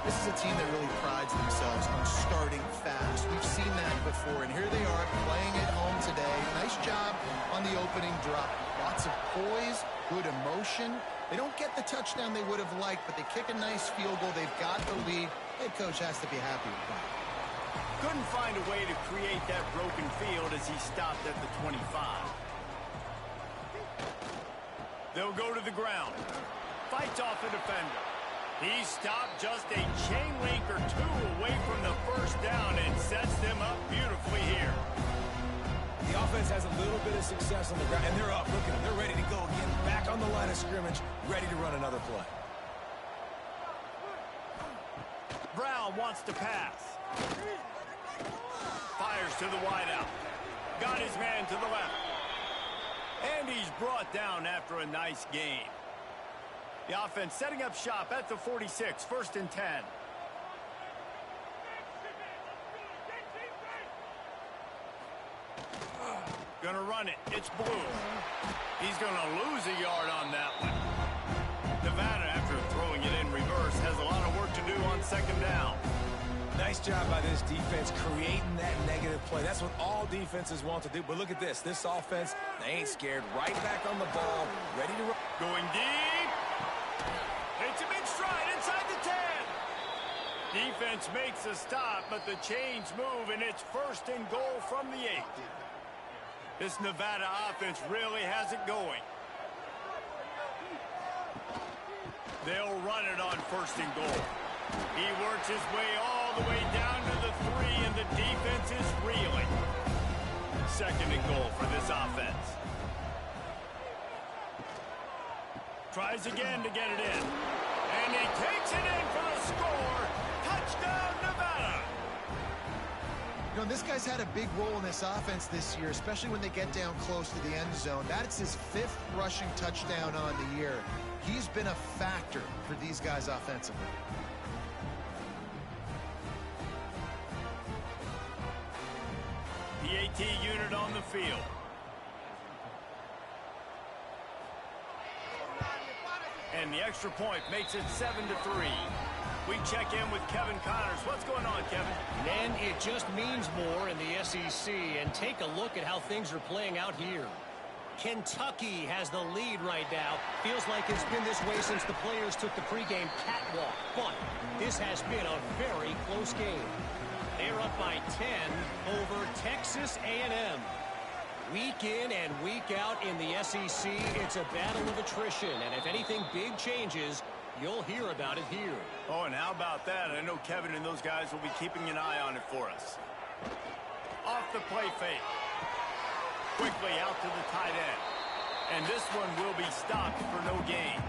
This is a team that really prides themselves on starting fast. We've seen that before, and here they are playing at home today. Nice job on the opening drive. Lots of poise, good emotion. They don't get the touchdown they would have liked, but they kick a nice field goal. They've got the lead. Head coach has to be happy with that. Couldn't find a way to create that broken field as he stopped at the 25. They'll go to the ground. Fights off a defender. He stopped just a chain link or 2 away from the first down and sets them up beautifully here. The offense has a little bit of success on the ground, and they're up. Look at them. They're ready to go again. Back on the line of scrimmage, ready to run another play. Brown wants to pass. Fires to the wideout. Got his man to the left. And he's brought down after a nice gain. The offense setting up shop at the 46, 1st and 10. Gonna run it. It's Blue. He's gonna lose a yard on that one. Nevada, after throwing it in reverse, has a lot of work to do on 2nd down. Nice job by this defense creating that negative play. That's what all defenses want to do. But look at this. This offense, they ain't scared. Right back on the ball, ready to run. Going deep. Hits him in stride inside the 10. Defense makes a stop, but the chains move, and it's 1st and goal from the 8. This Nevada offense really has it going. They'll run it on 1st and goal. He works his way all the way down to the 3, and the defense is reeling. 2nd and goal for this offense. Tries again to get it in. And he takes it in for the score. Touchdown, Nevada. You know, this guy's had a big role in this offense this year, especially when they get down close to the end zone. That's his 5th rushing touchdown on the year. He's been a factor for these guys offensively. The AT unit on the field. And the extra point makes it 7-3. We check in with Kevin Connors. What's going on, Kevin? And it just means more in the SEC. And take a look at how things are playing out here. Kentucky has the lead right now. Feels like it's been this way since the players took the pregame catwalk. But this has been a very close game. They're up by 10 over Texas A&M. Week in and week out in the SEC, it's a battle of attrition. And if anything big changes, you'll hear about it here. Oh, and how about that? I know Kevin and those guys will be keeping an eye on it for us. Off the play fake. Quickly out to the tight end. And this one will be stopped for no gain.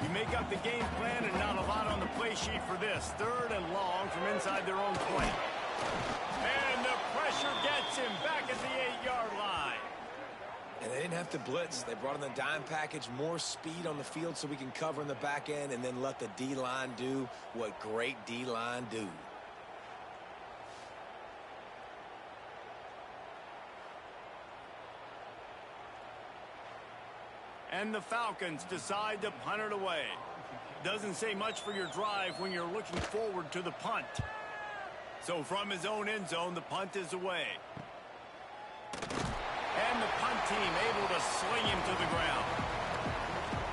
You make up the game plan and not a lot on the play sheet for this. 3rd and long from inside their own 20. And the pressure gets him back at the 8-yard line. And they didn't have to blitz. They brought in the dime package, more speed on the field so we can cover in the back end and then let the D-line do what great D-line do. And the Falcons decide to punt it away. Doesn't say much for your drive when you're looking forward to the punt. So from his own end zone, the punt is away. And the punt team able to sling him to the ground.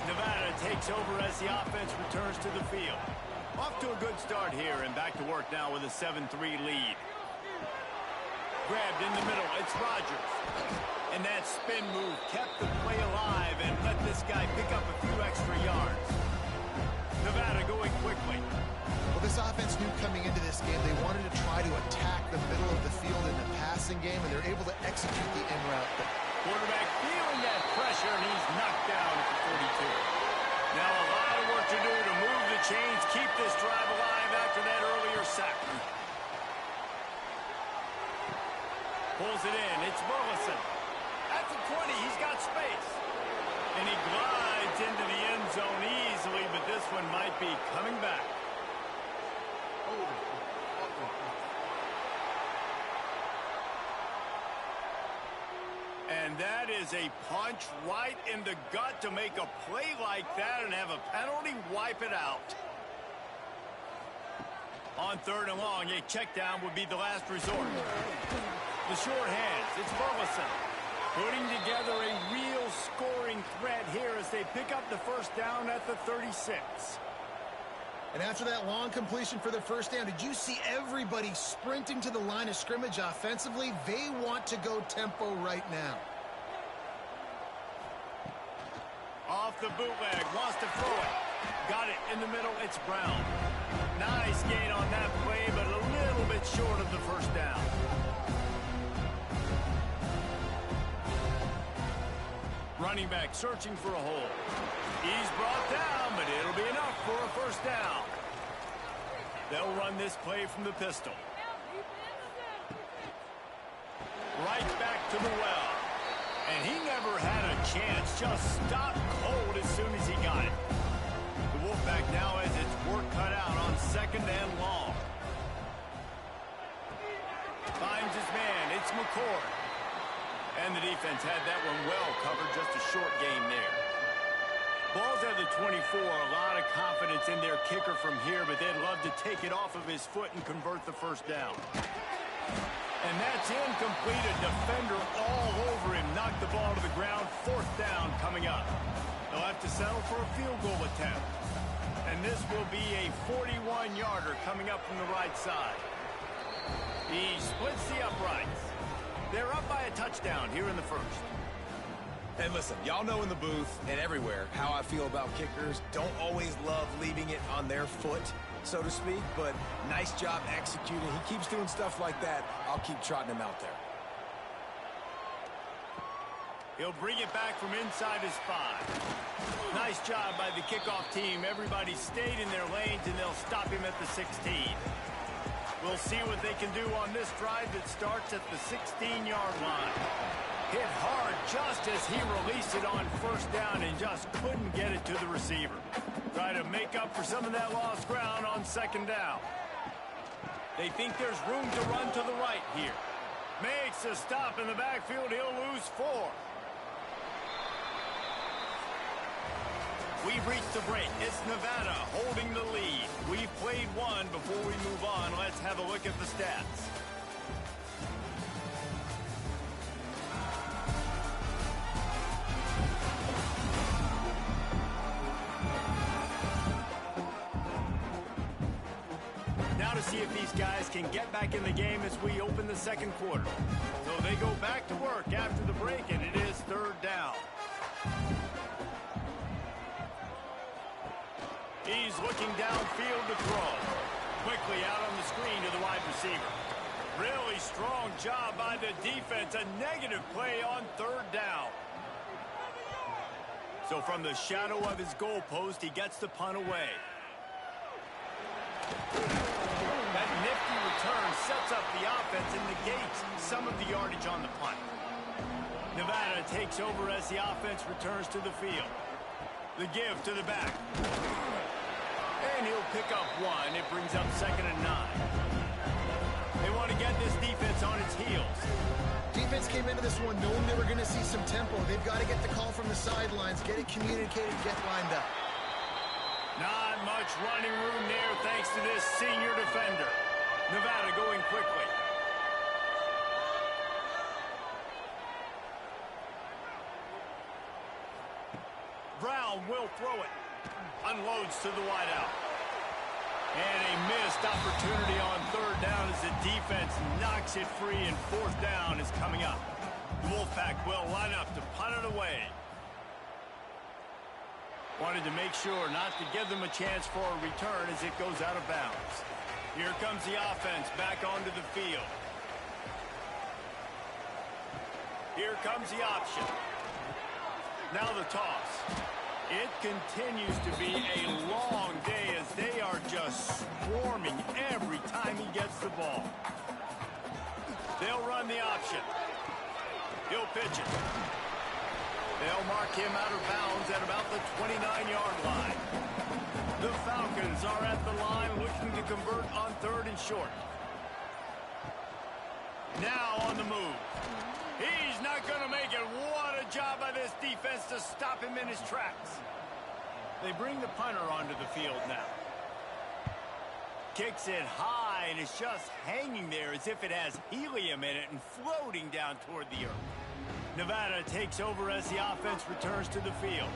Nevada takes over as the offense returns to the field. Off to a good start here and back to work now with a 7-3 lead. Grabbed in the middle, it's Rodgers. And that spin move kept the play alive and let this guy pick up a few extra They're able to execute the in route. Quarterback feeling that pressure, and he's knocked down at the 42. Now a lot of work to do to move the chains, keep this drive alive after that earlier sack. Pulls it in. It's Burleson. At the 20, he's got space. And he glides into the end zone easily, but this one might be coming back. And that is a punch right in the gut to make a play like that and have a penalty wipe it out. On 3rd and long, a check down would be the last resort. The short hands, it's Burleson. Putting together a real scoring threat here as they pick up the first down at the 36. And after that long completion for the first down, did you see everybody sprinting to the line of scrimmage offensively? They want to go tempo right now. Off the bootleg, wants to throw it. Got it in the middle, it's Brown. Nice gain on that play, but a little bit short of the first down. Running back searching for a hole. He's brought down, but it'll be enough for a first down. They'll run this play from the pistol. Right back to the well. And he never had a chance. Just stopped cold as soon as he got it. The Wolfpack now has its work cut out on 2nd and long. Finds his man. It's McCord. And the defense had that one well covered. Just a short gain there. Ball's at the 24. A lot of confidence in their kicker from here, but they'd love to take it off of his foot and convert the first down. And that's incomplete. A defender all over him. Knocked the ball to the ground. 4th down coming up. They'll have to settle for a field goal attempt. And this will be a 41-yarder coming up from the right side. He splits the uprights. They're up by a touchdown here in the first. And listen, y'all know in the booth and everywhere how I feel about kickers. Don't always love leaving it on their foot, so to speak, but nice job executing. He keeps doing stuff like that. I'll keep trotting him out there. He'll bring it back from inside his 5. Nice job by the kickoff team. Everybody stayed in their lanes, and they'll stop him at the 16. We'll see what they can do on this drive that starts at the 16-yard line. Hit hard just as he released it on first down and just couldn't get it to the receiver. Try to make up for some of that lost ground on 2nd down. They think there's room to run to the right here. Makes a stop in the backfield. He'll lose 4. We've reached the break. It's Nevada holding the lead. We've played one. Before we move on, let's have a look at the stats. Now to see if these guys can get back in the game as we open the 2nd quarter. So they go back to work after the break, and it is 3rd down. He's looking downfield to throw. Quickly out on the screen to the wide receiver. Really strong job by the defense. A negative play on 3rd down. So from the shadow of his goalpost, he gets the punt away. That nifty return sets up the offense and negates some of the yardage on the punt. Nevada takes over as the offense returns to the field. The give to the back. And he'll pick up 1. It brings up 2nd and 9. They want to get this defense on its heels. Defense came into this one knowing they were going to see some tempo. They've got to get the call from the sidelines, get it communicated, get lined up. Not much running room there thanks to this senior defender. Nevada going quickly. Brown will throw it. Unloads to the wideout. And a missed opportunity on 3rd down as the defense knocks it free, and 4th down is coming up. The Wolfpack will line up to punt it away. Wanted to make sure not to give them a chance for a return as it goes out of bounds. Here comes the offense back onto the field. Here comes the option. Now the toss. It continues to be a long day as they are just swarming every time he gets the ball. They'll run the option. He'll pitch it. They'll mark him out of bounds at about the 29-yard line. The Falcons are at the line looking to convert on 3rd and short. Now on the move. He's not going to make it. What a job by this defense to stop him in his tracks. They bring the punter onto the field now. Kicks it high, and it's just hanging there as if it has helium in it and floating down toward the earth. Nevada takes over as the offense returns to the field.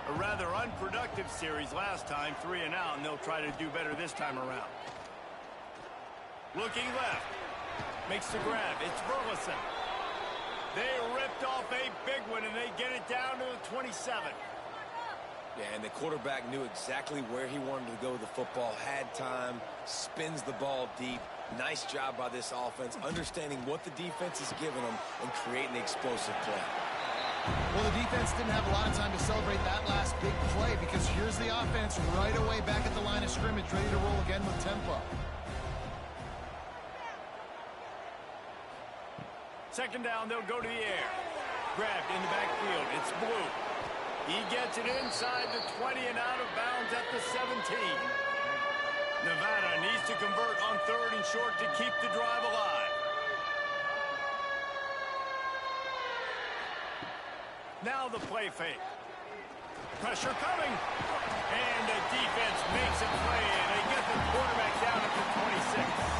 A rather unproductive series last time, 3 and out, and they'll try to do better this time around. Looking left. Makes the grab. It's Burleson. They ripped off a big one, and they get it down to the 27. Yeah, and the quarterback knew exactly where he wanted to go with the football, had time, spins the ball deep. Nice job by this offense, understanding what the defense is giving them and creating the explosive play. Well, the defense didn't have a lot of time to celebrate that last big play because here's the offense right away back at the line of scrimmage, ready to roll again with tempo. Second down, they'll go to the air. Grabbed in the backfield. It's Blue. He gets it inside the 20 and out of bounds at the 17. Nevada needs to convert on 3rd and short to keep the drive alive. Now the play fake. Pressure coming. And the defense makes a play. They get the quarterback down at the 26.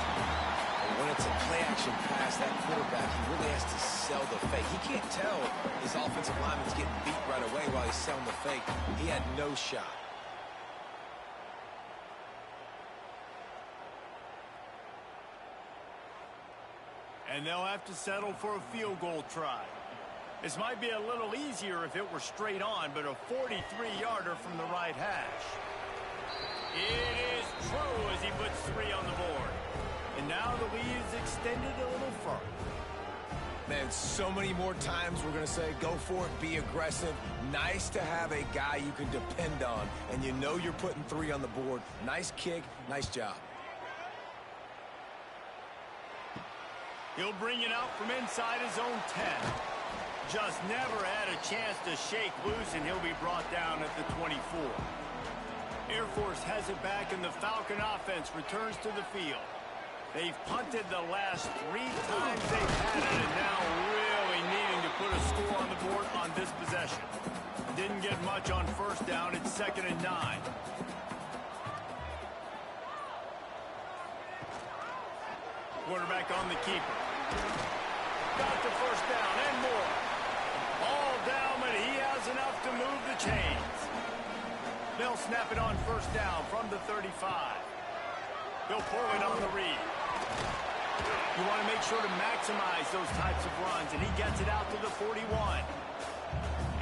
When it's a play-action pass, that quarterback, he really has to sell the fake. He can't tell his offensive lineman's getting beat right away while he's selling the fake. He had no shot. And they'll have to settle for a field goal try. This might be a little easier if it were straight on, but a 43-yarder from the right hash. It is true as he puts 3 on the board. And now the lead is extended a little further. Man, so many more times we're going to say, go for it, be aggressive. Nice to have a guy you can depend on, and you know you're putting 3 on the board. Nice kick, nice job. He'll bring it out from inside his own 10. Just never had a chance to shake loose, and he'll be brought down at the 24. Air Force has it back, and the Falcon offense returns to the field. They've punted the last 3 times they've had it, and now really needing to put a score on the board on this possession. Didn't get much on 1st down. It's 2nd and 9. Quarterback on the keeper. Got the 1st down and more. All down, but he has enough to move the chains. They'll snap it on 1st down from the 35. He'll pull it on the read. You want to make sure to maximize those types of runs, and he gets it out to the 41.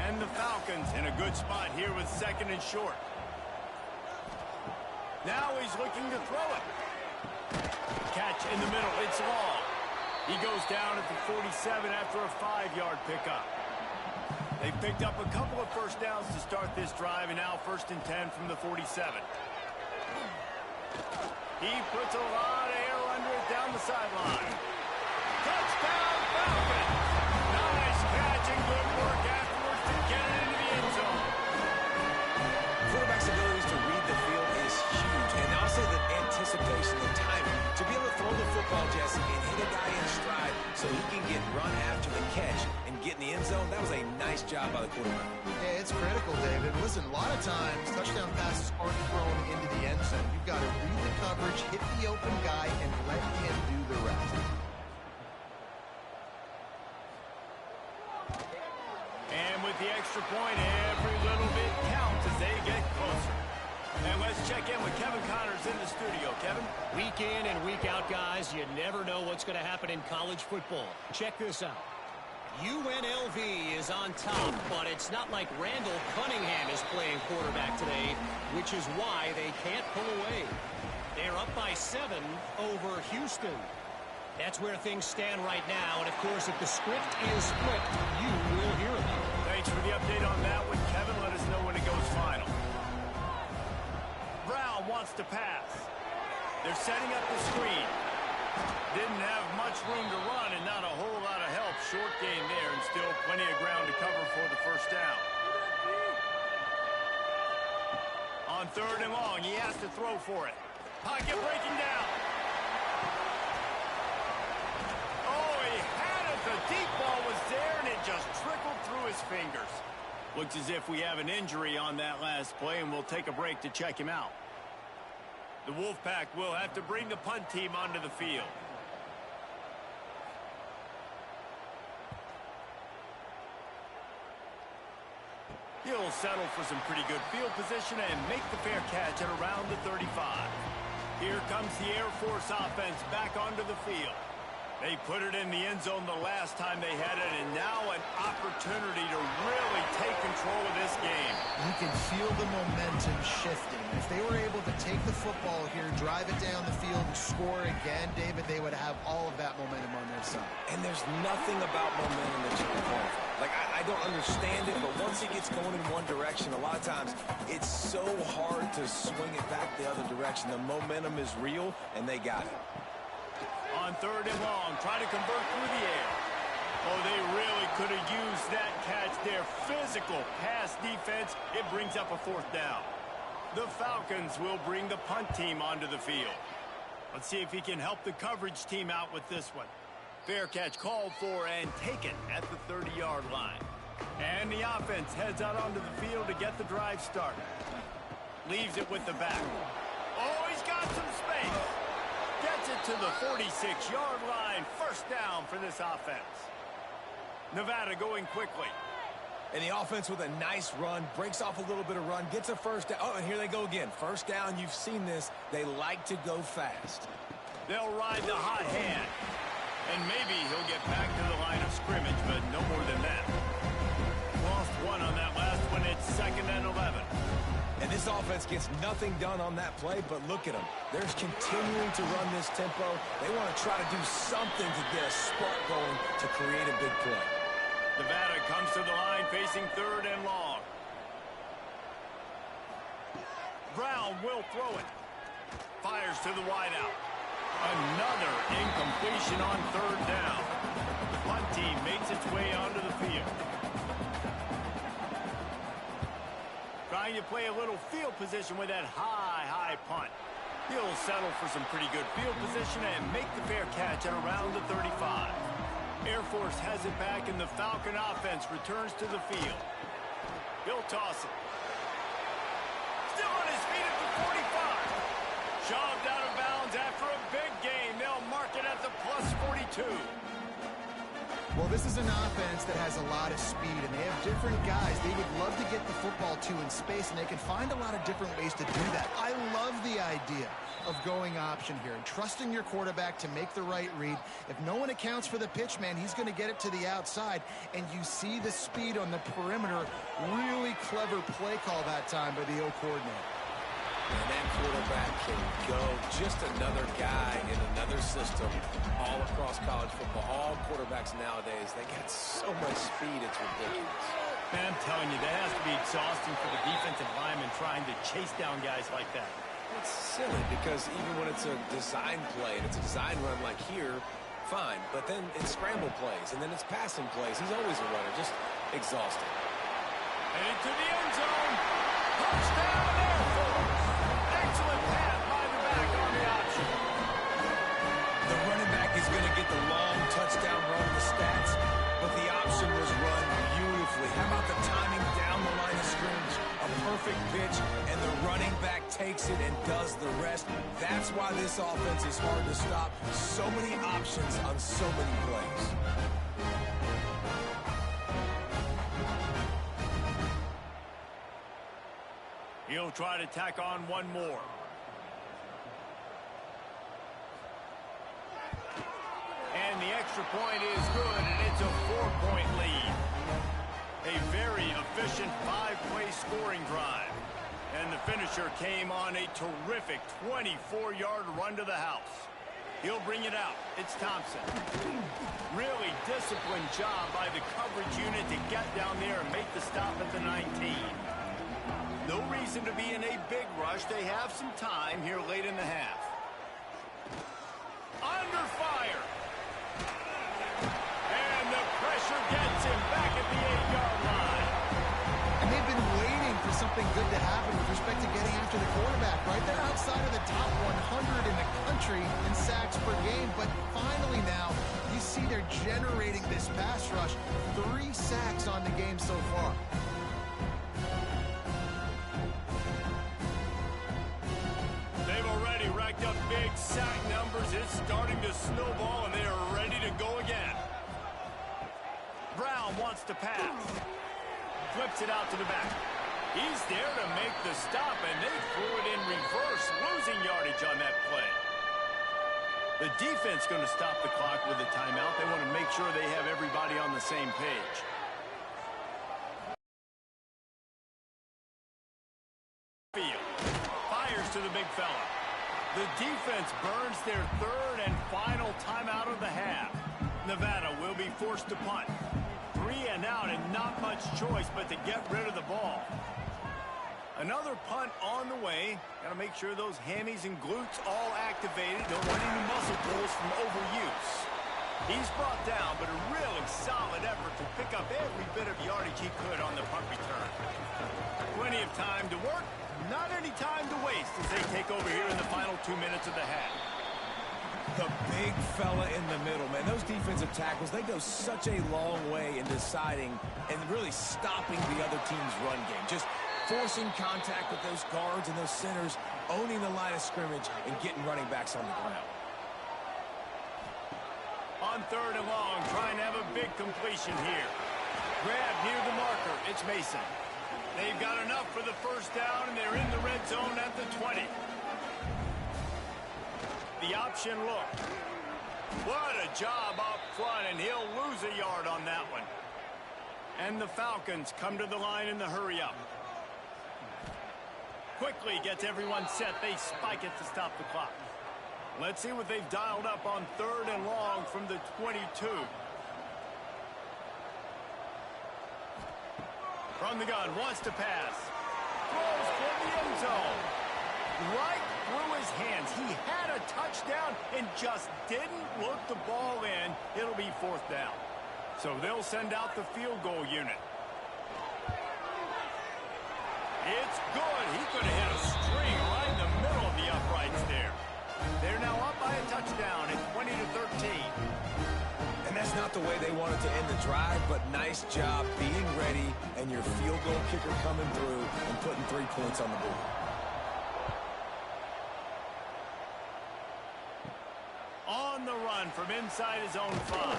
And the Falcons in a good spot here with 2nd and short. Now he's looking to throw it. Catch in the middle. It's long. He goes down at the 47 after a 5-yard pickup. They picked up a couple of 1st downs to start this drive, and now 1st and 10 from the 47. He puts a lot of air under it down the sideline. Touchdown, Falcon! Nice catch and good work afterwards to get it into the end zone. Quarterback's abilities to read the field is huge, and also the anticipation, the timing. To be able to throw the football, Jesse, and hit a guy in stride so he can get run after the catch and get in the end zone, that was a nice job by the quarterback. Yeah, it's critical, David. Listen, a lot of times, touchdown passes aren't thrown into the end zone. You've got to read the coverage, hit the open guy, and let him do the rest. And with the extra point, every little bit counts as they get closer. And let's check in with Kevin Connors in the studio. Kevin? Week in and week out, guys, you never know what's going to happen in college football. Check this out. UNLV is on top, but it's not like Randall Cunningham is playing quarterback today, which is why they can't pull away. They're up by 7 over Houston. That's where things stand right now. And, of course, if the script is flipped, you will hear about it. Thanks for the update on that one, Kevin. Let us know when it goes final. Brown wants to pass. They're setting up the screen. Didn't have much room to run and not a whole lot of help. Short gain there and still plenty of ground to cover for the first down. On 3rd and long, he has to throw for it. Pocket breaking down. Oh, he had it. The deep ball was there, and it just trickled through his fingers. Looks as if we have an injury on that last play, and we'll take a break to check him out. The Wolfpack will have to bring the punt team onto the field. He'll settle for some pretty good field position and make the fair catch at around the 35. Here comes the Air Force offense back onto the field. They put it in the end zone the last time they had it, and now an opportunity to really take control of this game. You can feel the momentum shifting. If they were able to take the football here, drive it down the field, and score again, David, they would have all of that momentum on their side. And there's nothing about momentum that you can qualify. Like, I don't understand it, but once it gets going in one direction, a lot of times it's so hard to swing it back the other direction. The momentum is real, and they got it. On 3rd and long, try to convert through the air. Oh, they really could have used that catch there. Physical pass defense. It brings up a 4th down. The Falcons will bring the punt team onto the field. Let's see if he can help the coverage team out with this one. Fair catch called for and taken at the 30-yard line. And the offense heads out onto the field to get the drive started. Leaves it with the back. Oh, he's got some space. Gets it to the 46-yard line. 1st down for this offense. Nevada going quickly. And the offense with a nice run, breaks off a little bit of run, gets a 1st down. Oh, and here they go again. 1st down, you've seen this. They like to go fast. They'll ride the hot hand. And maybe he'll get back to the line of scrimmage, but no more than that. Lost one on that last one. It's 2nd and 11. And this offense gets nothing done on that play, but look at them. They're continuing to run this tempo. They want to try to do something to get a spark going to create a big play. Nevada comes to the line facing 3rd and long. Brown will throw it. Fires to the wideout. Another incompletion on 3rd down. The punt team makes its way onto the field. Trying to play a little field position with that high punt. He'll settle for some pretty good field position and make the fair catch at around the 35. Air Force has it back, and the Falcon offense returns to the field. He'll toss it. Still on his feet at the 45. Shoved out of bounds after a big gain. They'll mark it at the +42. Well, this is an offense that has a lot of speed, and they have different guys they would love to get the football to in space, and they can find a lot of different ways to do that. I love the idea of going option here and trusting your quarterback to make the right read. If no one accounts for the pitch man, he's going to get it to the outside, and you see the speed on the perimeter. Really clever play call that time by the O coordinator. And that quarterback can go. Just another guy in another system all across college football. All quarterbacks nowadays, they got so much speed, it's ridiculous. Man, I'm telling you, that has to be exhausting for the defensive lineman trying to chase down guys like that. It's silly because even when it's a design play and it's a design run like here, fine. But then it's scramble plays and then it's passing plays. He's always a runner, just exhausting. And into the end zone. Touchdown, Air Force. Excellent pass by the back on the option. The running back is going to get the long touchdown run of the stats, but the option was run beautifully. How about the timing down the line of scrimmage? A perfect pitch, and the running back takes it and does the rest. That's why this offense is hard to stop. So many options on so many plays. He'll try to tack on one more. And the extra point is good, and it's a 4-point lead. A very efficient 5-play scoring drive. And the finisher came on a terrific 24-yard run to the house. He'll bring it out. It's Thompson. Really disciplined job by the coverage unit to get down there and make the stop at the 19. No reason to be in a big rush. They have some time here late in the half. Under fire. And the pressure gets him back at the 8-yard line. And they've been waiting for something good to happen with respect to getting after the quarterback, right? They're outside of the top 100 in the country in sacks per game, but finally now you see they're generating this pass rush. 3 sacks on the game so far. They've already racked up big sack numbers. It's starting to snowball, and they are ready to go again. Brown wants to pass. Flips it out to the back. He's there to make the stop, and they threw it in reverse, losing yardage on that play. The defense going to stop the clock with a timeout. They want to make sure they have everybody on the same page. Fires to the big fella. The defense burns their third and final timeout of the half. Nevada will be forced to punt. 3 and out, and not much choice but to get rid of the ball. Another punt on the way. Got to make sure those hammies and glutes all activated. Don't want any muscle pulls from overuse. He's brought down, but a really solid effort to pick up every bit of yardage he could on the punt return. Plenty of time to work. Not any time to waste as they take over here in the final 2 minutes of the half. The big fella in the middle, man. Those defensive tackles, they go such a long way in deciding and really stopping the other team's run game. Just forcing contact with those guards and those centers, owning the line of scrimmage, and getting running backs on the ground. On 3rd and long, trying to have a big completion here. Grab near the marker. It's Mason. They've got enough for the first down, and they're in the red zone at the 20. The option look. What a job up front, and he'll lose a yard on that one. And the Falcons come to the line in the hurry up. Quickly gets everyone set. They spike it to stop the clock. Let's see what they've dialed up on 3rd and long from the 22. From the gun, wants to pass. Throws for the end zone. Right through his hands. He had a touchdown and just didn't look the ball in. It'll be 4th down. So they'll send out the field goal unit. It's good. He could have hit a string right in the middle of the uprights there. They're now up by a touchdown at 20-13. And that's not the way they wanted to end the drive, but nice job being ready and your field goal kicker coming through and putting 3 points on the board. On the run from inside his own 5.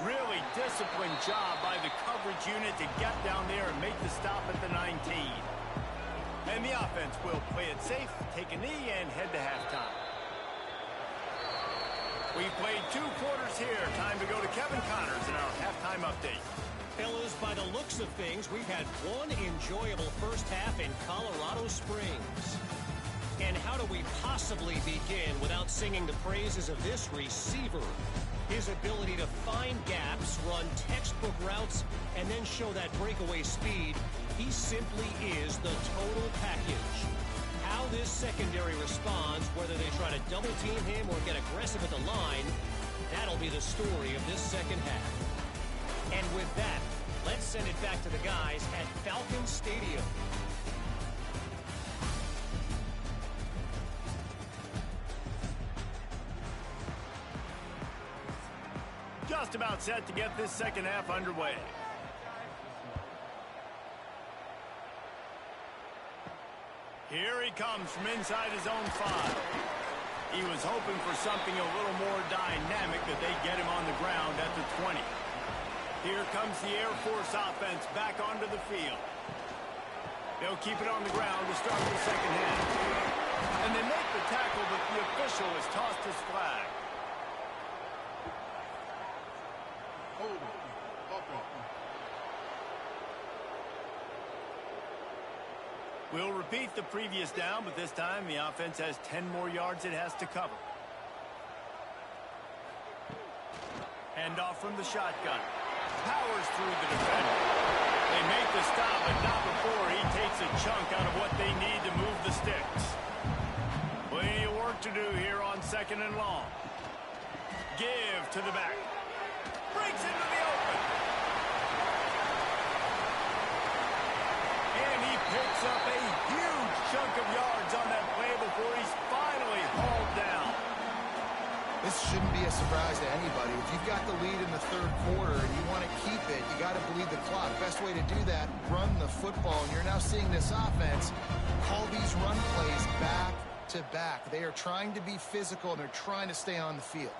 Really disciplined job by the coverage unit to get down there and make the stop at the 19. And the offense will play it safe, take a knee, and head to halftime. We've played 2 quarters here. Time to go to Kevin Connors in our halftime update. Fellas, by the looks of things, we've had one enjoyable first half in Colorado Springs. And how do we possibly begin without singing the praises of this receiver? His ability to find gaps, run textbook routes, and then show that breakaway speed. He simply is the total package. How this secondary responds, whether they try to double team him or get aggressive at the line, that'll be the story of this second half. And with that, let's send it back to the guys at Falcon Stadium. Just about set to get this second half underway. Here he comes from inside his own 5. He was hoping for something a little more dynamic, that they get him on the ground at the 20. Here comes the Air Force offense back onto the field. They'll keep it on the ground to start the second half. And they make the tackle, but the official has tossed his flag. We'll repeat the previous down, but this time the offense has 10 more yards it has to cover. Hand off from the shotgun. Powers through the defender. They make the stop, but not before he takes a chunk out of what they need to move the sticks. Plenty of work to do here on 2nd and long. Give to the back. Breaks into the open. And he picks up a huge chunk of yards on that play before he's finally hauled down. This shouldn't be a surprise to anybody. If you've got the lead in the 3rd quarter and you want to keep it, you got to bleed the clock. Best way to do that, run the football. And you're now seeing this offense call these run plays back to back. They are trying to be physical, and they're trying to stay on the field.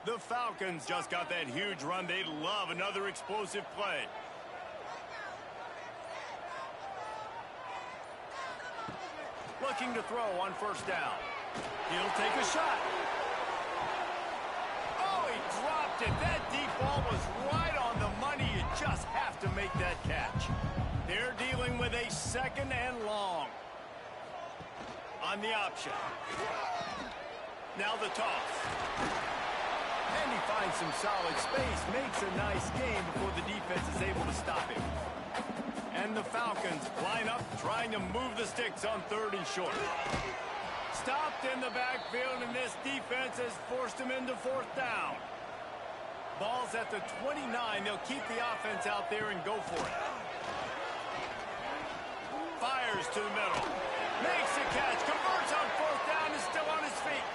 The Falcons just got that huge run. They love another explosive play. Looking to throw on 1st down. He'll take a shot. Oh, he dropped it. That deep ball was right on the money. You just have to make that catch. They're dealing with a 2nd and long. On the option. Now the toss. And he finds some solid space. Makes a nice game before the defense is able to stop him. And the Falcons line up, trying to move the sticks on 3rd and short. Stopped in the backfield, and this defense has forced him into 4th down. Ball's at the 29. They'll keep the offense out there and go for it. Fires to the middle. Makes a catch. Converts on 4th down. Is still on his feet.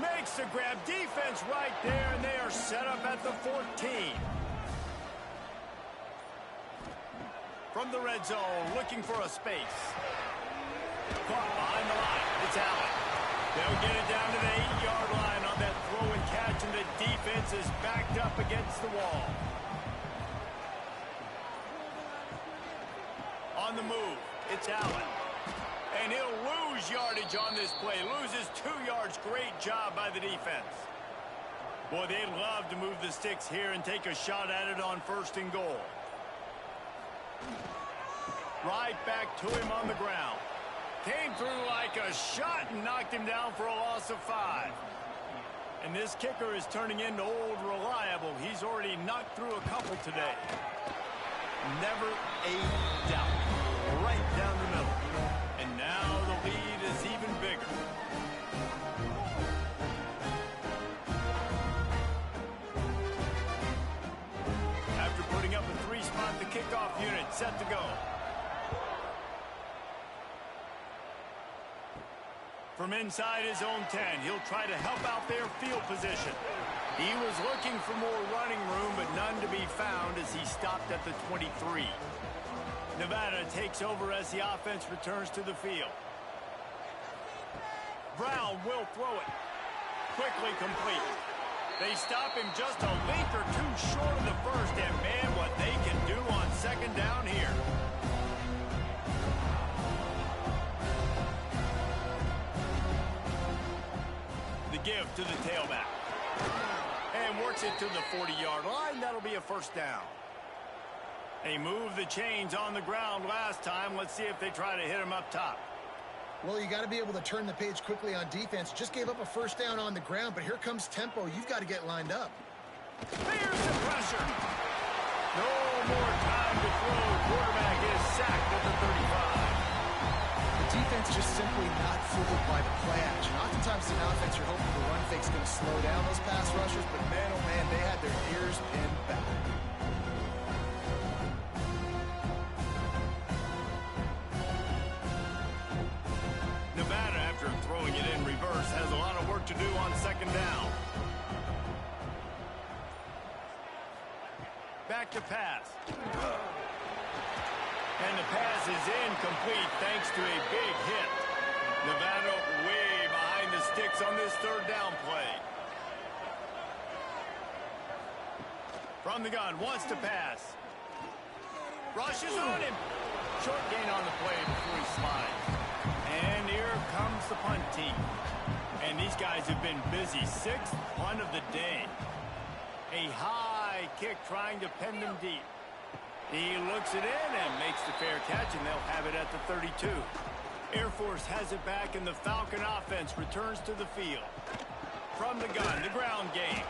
Makes the grab. Defense right there, and they are set up at the 14. From the red zone, looking for a space. Caught behind the line. It's Allen. They'll get it down to the 8-yard line on that throw and catch, and the defense is backed up against the wall. On the move, it's Allen. And he'll lose yardage on this play. Loses 2 yards. Great job by the defense. Boy, they'd love to move the sticks here and take a shot at it on 1st and goal. Right back to him on the ground. Came through like a shot and knocked him down for a loss of 5. And this kicker is turning into old reliable. He's already knocked through a couple today. Never a doubt. Right down the middle. And now the lead is even bigger. After putting up a 3-spot, the kickoff unit set to go. From inside his own 10, he'll try to help out their field position. He was looking for more running room, but none to be found as he stopped at the 23. Nevada takes over as the offense returns to the field. Brown will throw it. Quickly complete. They stop him just a length or 2 short of the 1st, and man, what they can do on 2nd down here. The give to the tailback. And works it to the 40-yard line. That'll be a 1st down. They moved the chains on the ground last time. Let's see if they try to hit him up top. Well, you got to be able to turn the page quickly on defense. Just gave up a 1st down on the ground, but here comes tempo. You've got to get lined up. There's the pressure. No more time to throw. Quarterback is sacked at the 35. The defense just simply not fooled by the play action. Oftentimes in offense, you're hoping the run fake's going to slow down those pass rushers, but man, oh man, they had their ears pinned back. Nevada, after throwing it in reverse, has a lot of work to do on 2nd down. Back to pass. And the pass is incomplete thanks to a big hit. Nevada way behind the sticks on this 3rd down play. From the gun, wants to pass. Rushes on him. Short gain on the play before he slides. And here comes the punt team. And these guys have been busy. 6th punt of the day. A high kick trying to pen them deep. He looks it in and makes the fair catch, and they'll have it at the 32. Air Force has it back, and the Falcon offense returns to the field. From the gun, the ground game.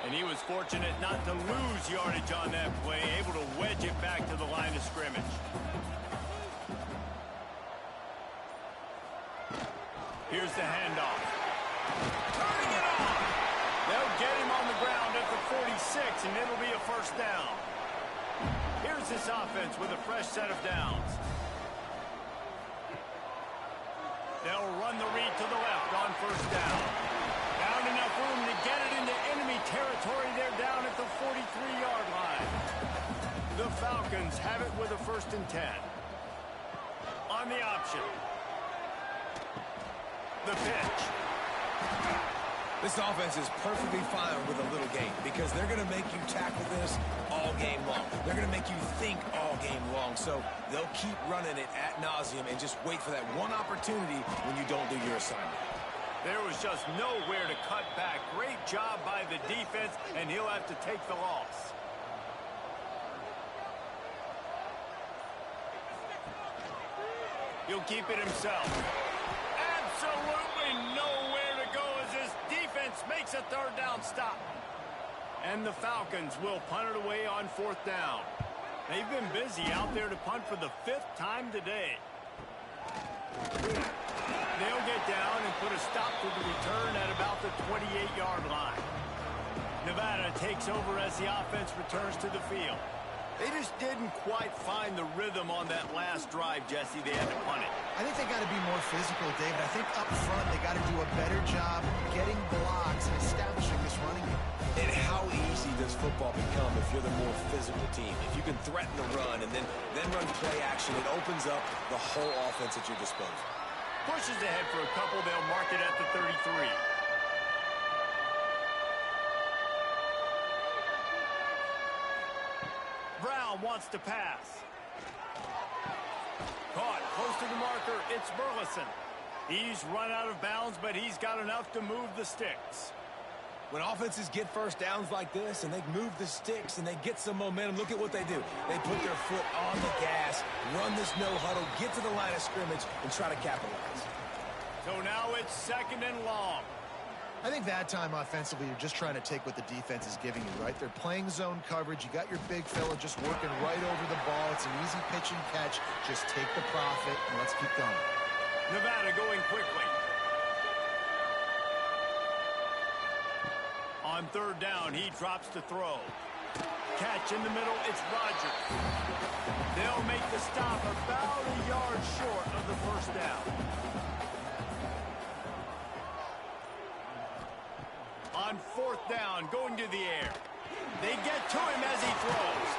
And he was fortunate not to lose yardage on that play, able to wedge it back to the line of scrimmage. Here's the handoff. Turning it on. They'll get him on the ground at the 46, and it'll be a first down. Here's this offense with a fresh set of downs. They'll run the read to the left on first down. Found enough room to get it into enemy territory. They're down at the 43-yard line. The Falcons have it with a 1st and 10. On the option. The pitch. This offense is perfectly fine with a little game because they're going to make you tackle this all game long. They're going to make you think all game long. So they'll keep running it ad nauseum and just wait for that one opportunity when you don't do your assignment. There was just nowhere to cut back. Great job by the defense, and he'll have to take the loss. He'll keep it himself. Absolutely nowhere to go as this defense makes a 3rd down stop. And the Falcons will punt it away on 4th down. They've been busy out there to punt for the 5th time today. They'll get down and put a stop to the return at about the 28-yard line. Nevada takes over as the offense returns to the field. They just didn't quite find the rhythm on that last drive, Jesse. They had to punt it. I think they got to be more physical, David. I think up front they got to do a better job getting blocks and establishing this running game. And how easy does football become if you're the more physical team? If you can threaten the run and then run play action, it opens up the whole offense at your disposal. Pushes ahead for a couple. They'll mark it at the 33. Brown wants to pass. Caught close to the marker. It's Burleson. He's run out of bounds, but he's got enough to move the sticks. When offenses get first downs like this and they move the sticks and they get some momentum, look at what they do. They put their foot on the gas, run this no huddle, get to the line of scrimmage, and try to capitalize. So now it's 2nd and long. I think that time offensively, you're just trying to take what the defense is giving you, right? They're playing zone coverage. You got your big fella just working right over the ball. It's an easy pitch and catch. Just take the profit and let's keep going. Nevada going quickly. On 3rd down, he drops to throw. Catch in the middle, it's Rogers. They'll make the stop about a yard short of the 1st down. On 4th down, going to the air. They get to him as he throws.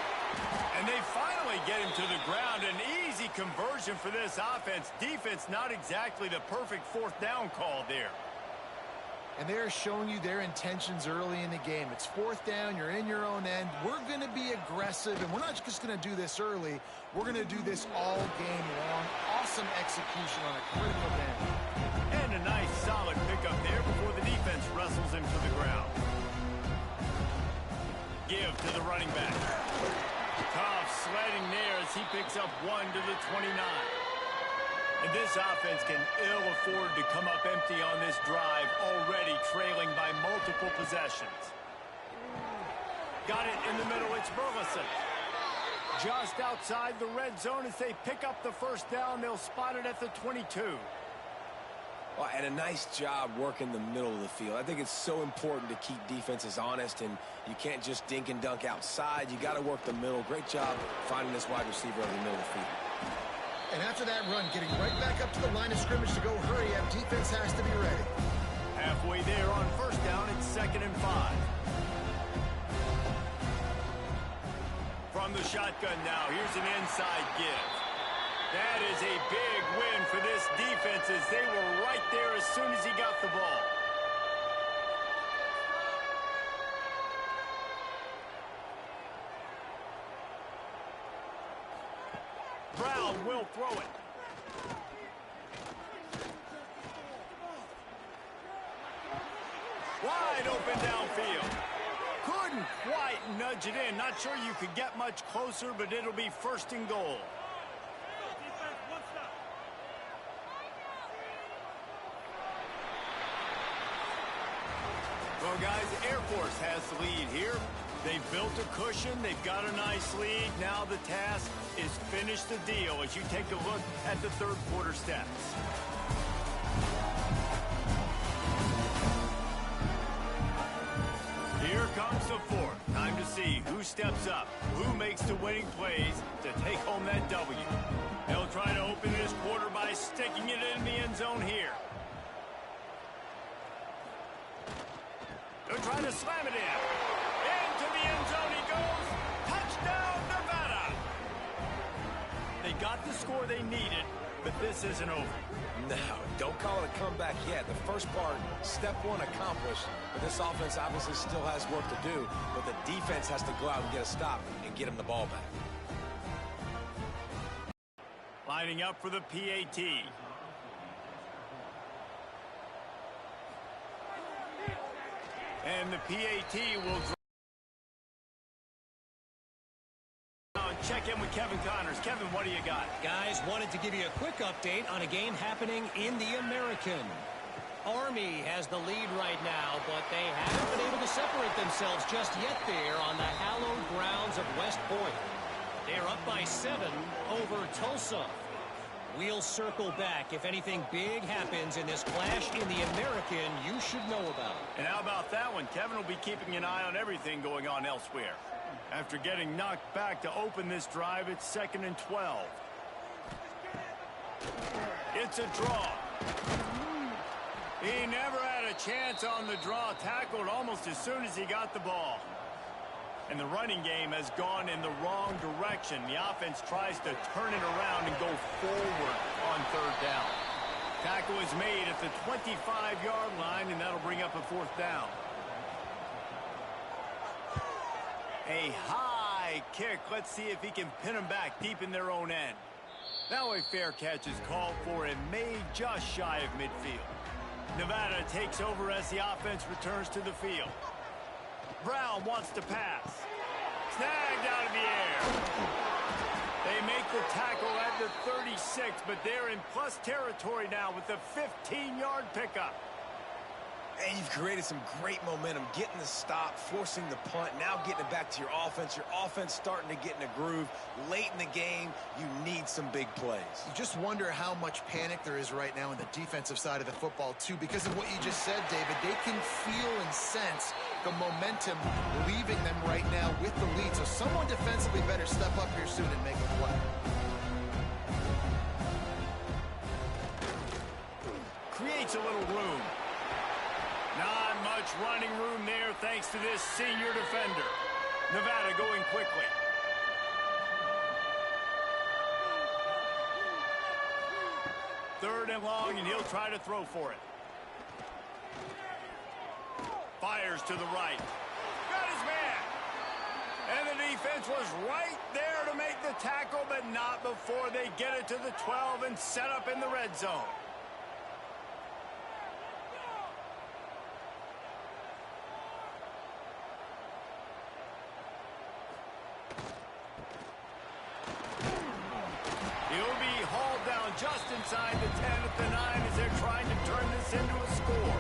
And they finally get him to the ground. An easy conversion for this offense. Defense, not exactly the perfect 4th down call there. And they're showing you their intentions early in the game. It's 4th down. You're in your own end. We're going to be aggressive, and we're not just going to do this early. We're going to do this all game long. Awesome execution on a critical down. And a nice, solid pickup there before the defense wrestles him to the ground. Give to the running back. Tough sledding there as he picks up 1 to the 29. And this offense can ill afford to come up empty on this drive, already trailing by multiple possessions. Got it in the middle, it's Burleson. Just outside the red zone as they pick up the 1st down, they'll spot it at the 22. Well, and a nice job working the middle of the field. I think it's so important to keep defenses honest, and you can't just dink and dunk outside. You got to work the middle. Great job finding this wide receiver over the middle of the field. And after that run, getting right back up to the line of scrimmage to go hurry up, defense has to be ready. Halfway there on 1st down, it's 2nd and 5. From the shotgun now, here's an inside give. That is a big win for this defense as they were right there as soon as he got the ball. Brown will throw it. Wide open downfield. Couldn't quite nudge it in. Not sure you could get much closer, but it'll be 1st and goal. Well, guys, Air Force has the lead here. They've built a cushion. They've got a nice lead. Now the task is finish the deal as you take a look at the third quarter stats. Here comes the fourth. Time to see who steps up, who makes the winning plays to take home that W. They'll try to open this quarter by sticking it in the end zone here. They'll try to slam it in. Into the end zone he goes. Touchdown, Nevada! They got the score they needed, but this isn't over. No, don't call it a comeback yet. The first part, step one accomplished. But this offense obviously still has work to do. But the defense has to go out and get a stop and get him the ball back. Lining up for the PAT. And the PAT will check in with Kevin Connors. Kevin, what do you got? Guys, wanted to give you a quick update on a game happening in the American. Army has the lead right now, but they haven't been able to separate themselves just yet there on the hallowed grounds of West Point. They're up by 7 over Tulsa. We'll circle back if anything big happens in this clash in the American you should know about. And how about that one? Kevin will be keeping an eye on everything going on elsewhere. After getting knocked back to open this drive, it's 2nd and 12. It's a draw. He never had a chance on the draw. Tackled almost as soon as he got the ball. And the running game has gone in the wrong direction. The offense tries to turn it around and go forward on third down. Tackle is made at the 25-yard line, and that'll bring up a 4th down. A high kick. Let's see if he can pin them back deep in their own end. Now a fair catch is called for and made just shy of midfield. Nevada takes over as the offense returns to the field. Brown wants to pass. Snagged out of the air. They make the tackle at the 36, but they're in plus territory now with the 15-yard pickup. And you've created some great momentum, getting the stop, forcing the punt, now getting it back to your offense. Your offense starting to get in a groove. Late in the game, you need some big plays. You just wonder how much panic there is right now in the defensive side of the football, too, because of what you just said, David. They can feel and sense the momentum leaving them right now with the lead. So someone defensively better step up here soon and make a play. Creates a little room. Not much running room there thanks to this senior defender. Nevada going quickly. Third and long, and he'll try to throw for it. Fires to the right. Got his man. And the defense was right there to make the tackle, but not before they get it to the 12 and set up in the red zone. He'll be hauled down just inside the 10 at the 9 as they're trying to turn this into a score.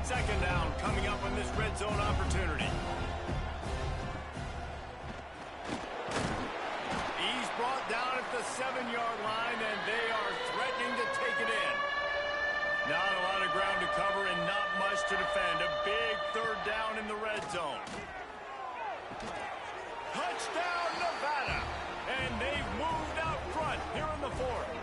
2nd down coming up on this red zone opportunity. He's brought down at the 7-yard line, and they are threatening to take it in. Not a lot of ground to cover and not much to defend. A big 3rd down in the red zone. Touchdown, Nevada! And they've moved out front here in the 4th.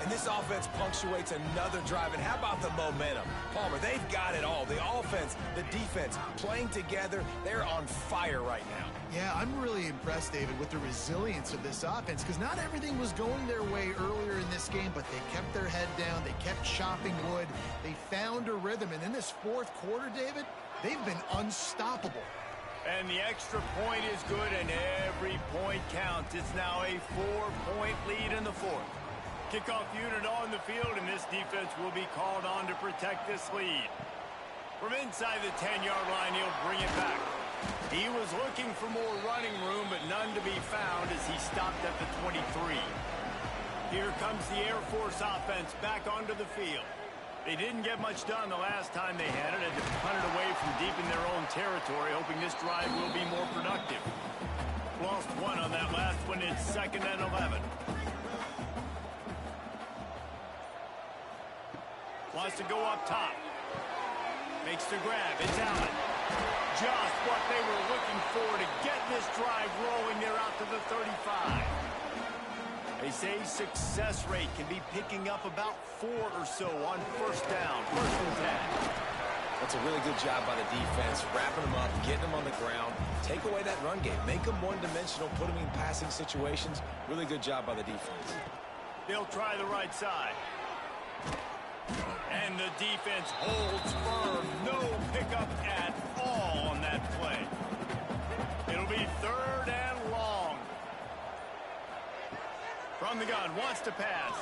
And this offense punctuates another drive. And how about the momentum? Palmer, they've got it all. The offense, the defense, playing together. They're on fire right now. Yeah, I'm really impressed, David, with the resilience of this offense, because not everything was going their way earlier in this game, but they kept their head down. They kept chopping wood. They found a rhythm. And in this 4th quarter, David, they've been unstoppable. And the extra point is good, and every point counts. It's now a 4-point lead in the 4th. Kickoff unit on the field, and this defense will be called on to protect this lead. From inside the 10-yard line, he'll bring it back. He was looking for more running room, but none to be found as he stopped at the 23. Here comes the Air Force offense back onto the field. They didn't get much done the last time they had it, and to punt it away from deep in their own territory, hoping this drive will be more productive. Lost one on that last one. It's 2nd and 11. Wants to go up top. Makes the grab. It's Allen. Just what they were looking for to get this drive rolling. They're out to the 35. They say success rate can be picking up about 4 or so on first down. 1st and 10. That's a really good job by the defense, wrapping them up, getting them on the ground. Take away that run game. Make them one-dimensional, put them in passing situations. Really good job by the defense. They'll try the right side. And the defense holds firm. No pickup at all on that play. It'll be 3rd and long. From the gun, wants to pass.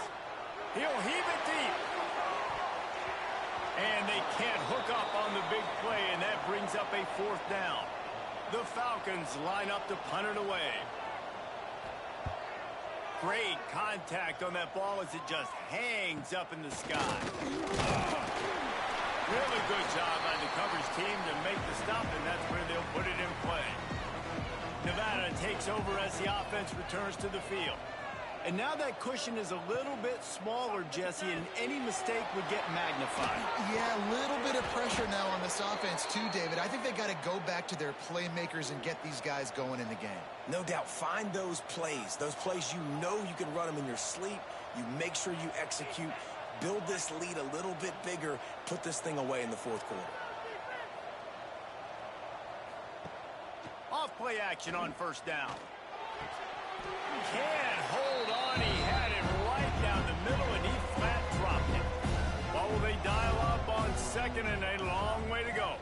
He'll heave it deep. And they can't hook up on the big play, and that brings up a 4th down. The Falcons line up to punt it away. Great contact on that ball as it just hangs up in the sky. Really good job by the coverage team to make the stop, and that's where they'll put it in play. Nevada takes over as the offense returns to the field. And now that cushion is a little bit smaller, Jesse, and any mistake would get magnified. Yeah, a little bit of pressure now on this offense too, David. I think they got to go back to their playmakers and get these guys going in the game. No doubt. Find those plays you know you can run them in your sleep. You make sure you execute. Build this lead a little bit bigger. Put this thing away in the 4th quarter. Off play action on 1st down. Can't hold on. He had it right down the middle, and he flat dropped it. What will they dial up on 2nd and a long way to go?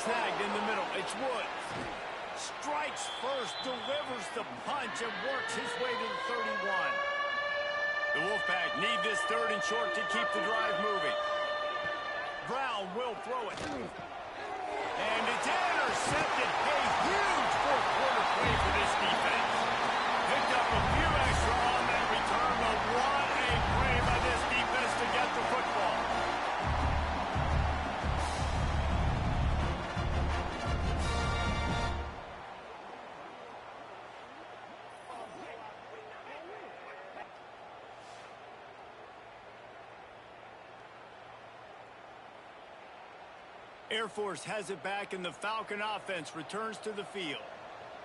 Snagged in the middle. It's Woods. Strikes first, delivers the punch, and works his way to the 31. The Wolfpack need this 3rd and short to keep the drive moving. Brown will throw it. And it's intercepted. A huge 4th quarter play for this defense. Picked up a few extra on that return, but what a play by this defense to get the football. Air Force has it back, and the Falcon offense returns to the field.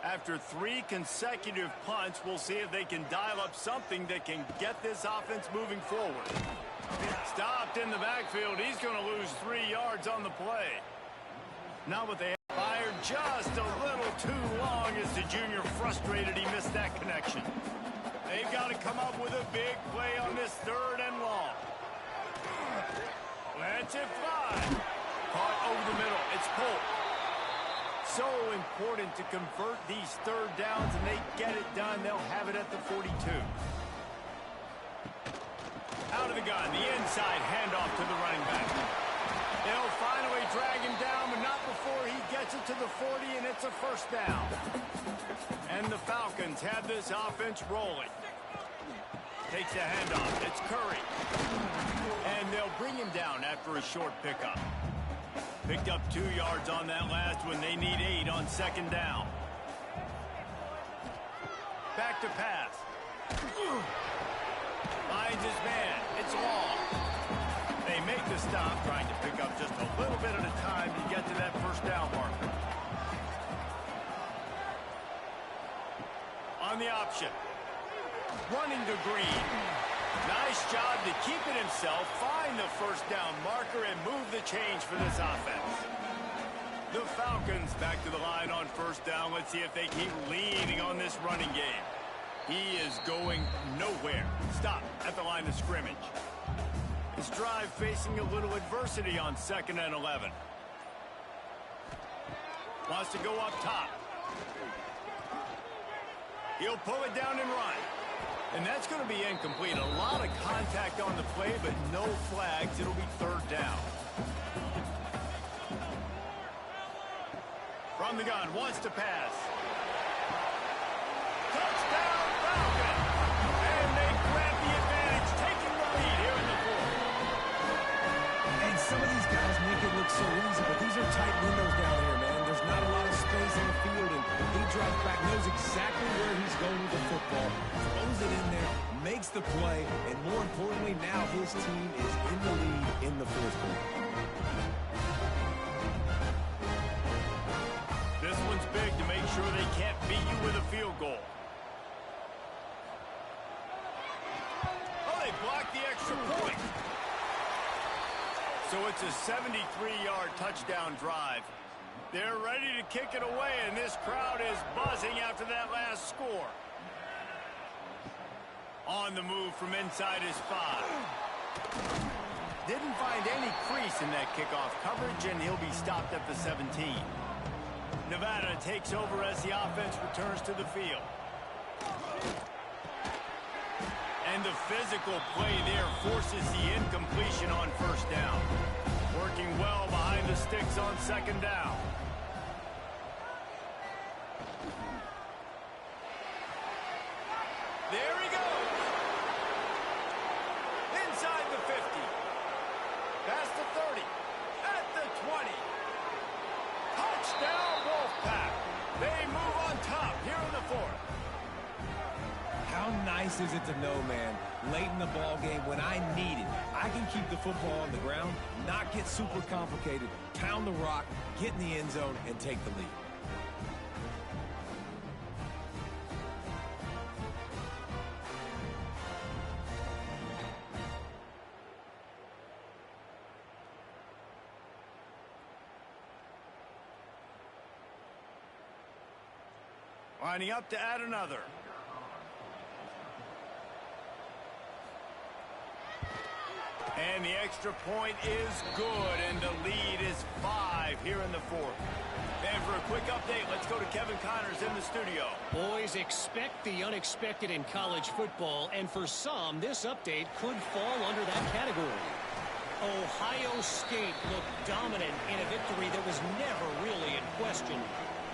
After 3 consecutive punts, we'll see if they can dial up something that can get this offense moving forward. Stopped in the backfield. He's going to lose 3 yards on the play. Not what they have. Fired just a little too long as the junior frustrated he missed that connection. They've got to come up with a big play on this 3rd and long. Lets it fly. Caught over the middle. It's Polk. So important to convert these 3rd downs, and they get it done. They'll have it at the 42. Out of the gun, the inside handoff to the running back. They'll finally drag him down, but not before he gets it to the 40, and it's a 1st down. And the Falcons have this offense rolling. Takes the handoff. It's Curry. And they'll bring him down after a short pickup. Picked up 2 yards on that last one. They need 8 on 2nd down. Back to pass. Finds his man. It's long. They make the stop, trying to pick up just a little bit at a time to get to that 1st down marker. On the option. Running to Green. Nice job to keep it himself, find the 1st down marker, and move the change for this offense. The Falcons back to the line on 1st down. Let's see if they keep leaning on this running game. He is going nowhere. Stop at the line of scrimmage. His drive facing a little adversity on 2nd and 11. Wants to go up top. He'll pull it down and run. And that's going to be incomplete. A lot of contact on the play, but no flags. It'll be 3rd down. From the gun, wants to pass. Touchdown, Falcons! And they grab the advantage, taking the lead here in the 4th. looks so easy, but these are tight windows down here, man. There's not a lot of space on the field, and he drops back, knows exactly where he's going with the football, throws it in there, makes the play, and more importantly, now his team is in the lead in the fourth quarter. This one's big to make sure they can't beat you with a field goal. Oh, they blocked the extra point. So it's a 73-yard touchdown drive. They're ready to kick it away, and this crowd is buzzing after that last score. On the move from inside his 5. Didn't find any crease in that kickoff coverage, and he'll be stopped at the 17. Nevada takes over as the offense returns to the field. And the physical play there forces the incompletion on first down. Working well behind the sticks on second down. There he goes. Inside the 50. Past the 30. At the 20. Touchdown, Wolfpack. They move on top here in the fourth. How nice is it to know, man, late in the ball game when I need it, I can keep the football on the ground, not get super complicated, pound the rock, get in the end zone, and take the lead. Lining up to add another. And the extra point is good, and the lead is 5 here in the fourth. And for a quick update, let's go to Kevin Connors in the studio. Boys, expect the unexpected in college football, and for some, this update could fall under that category. Ohio State looked dominant in a victory that was never really in question.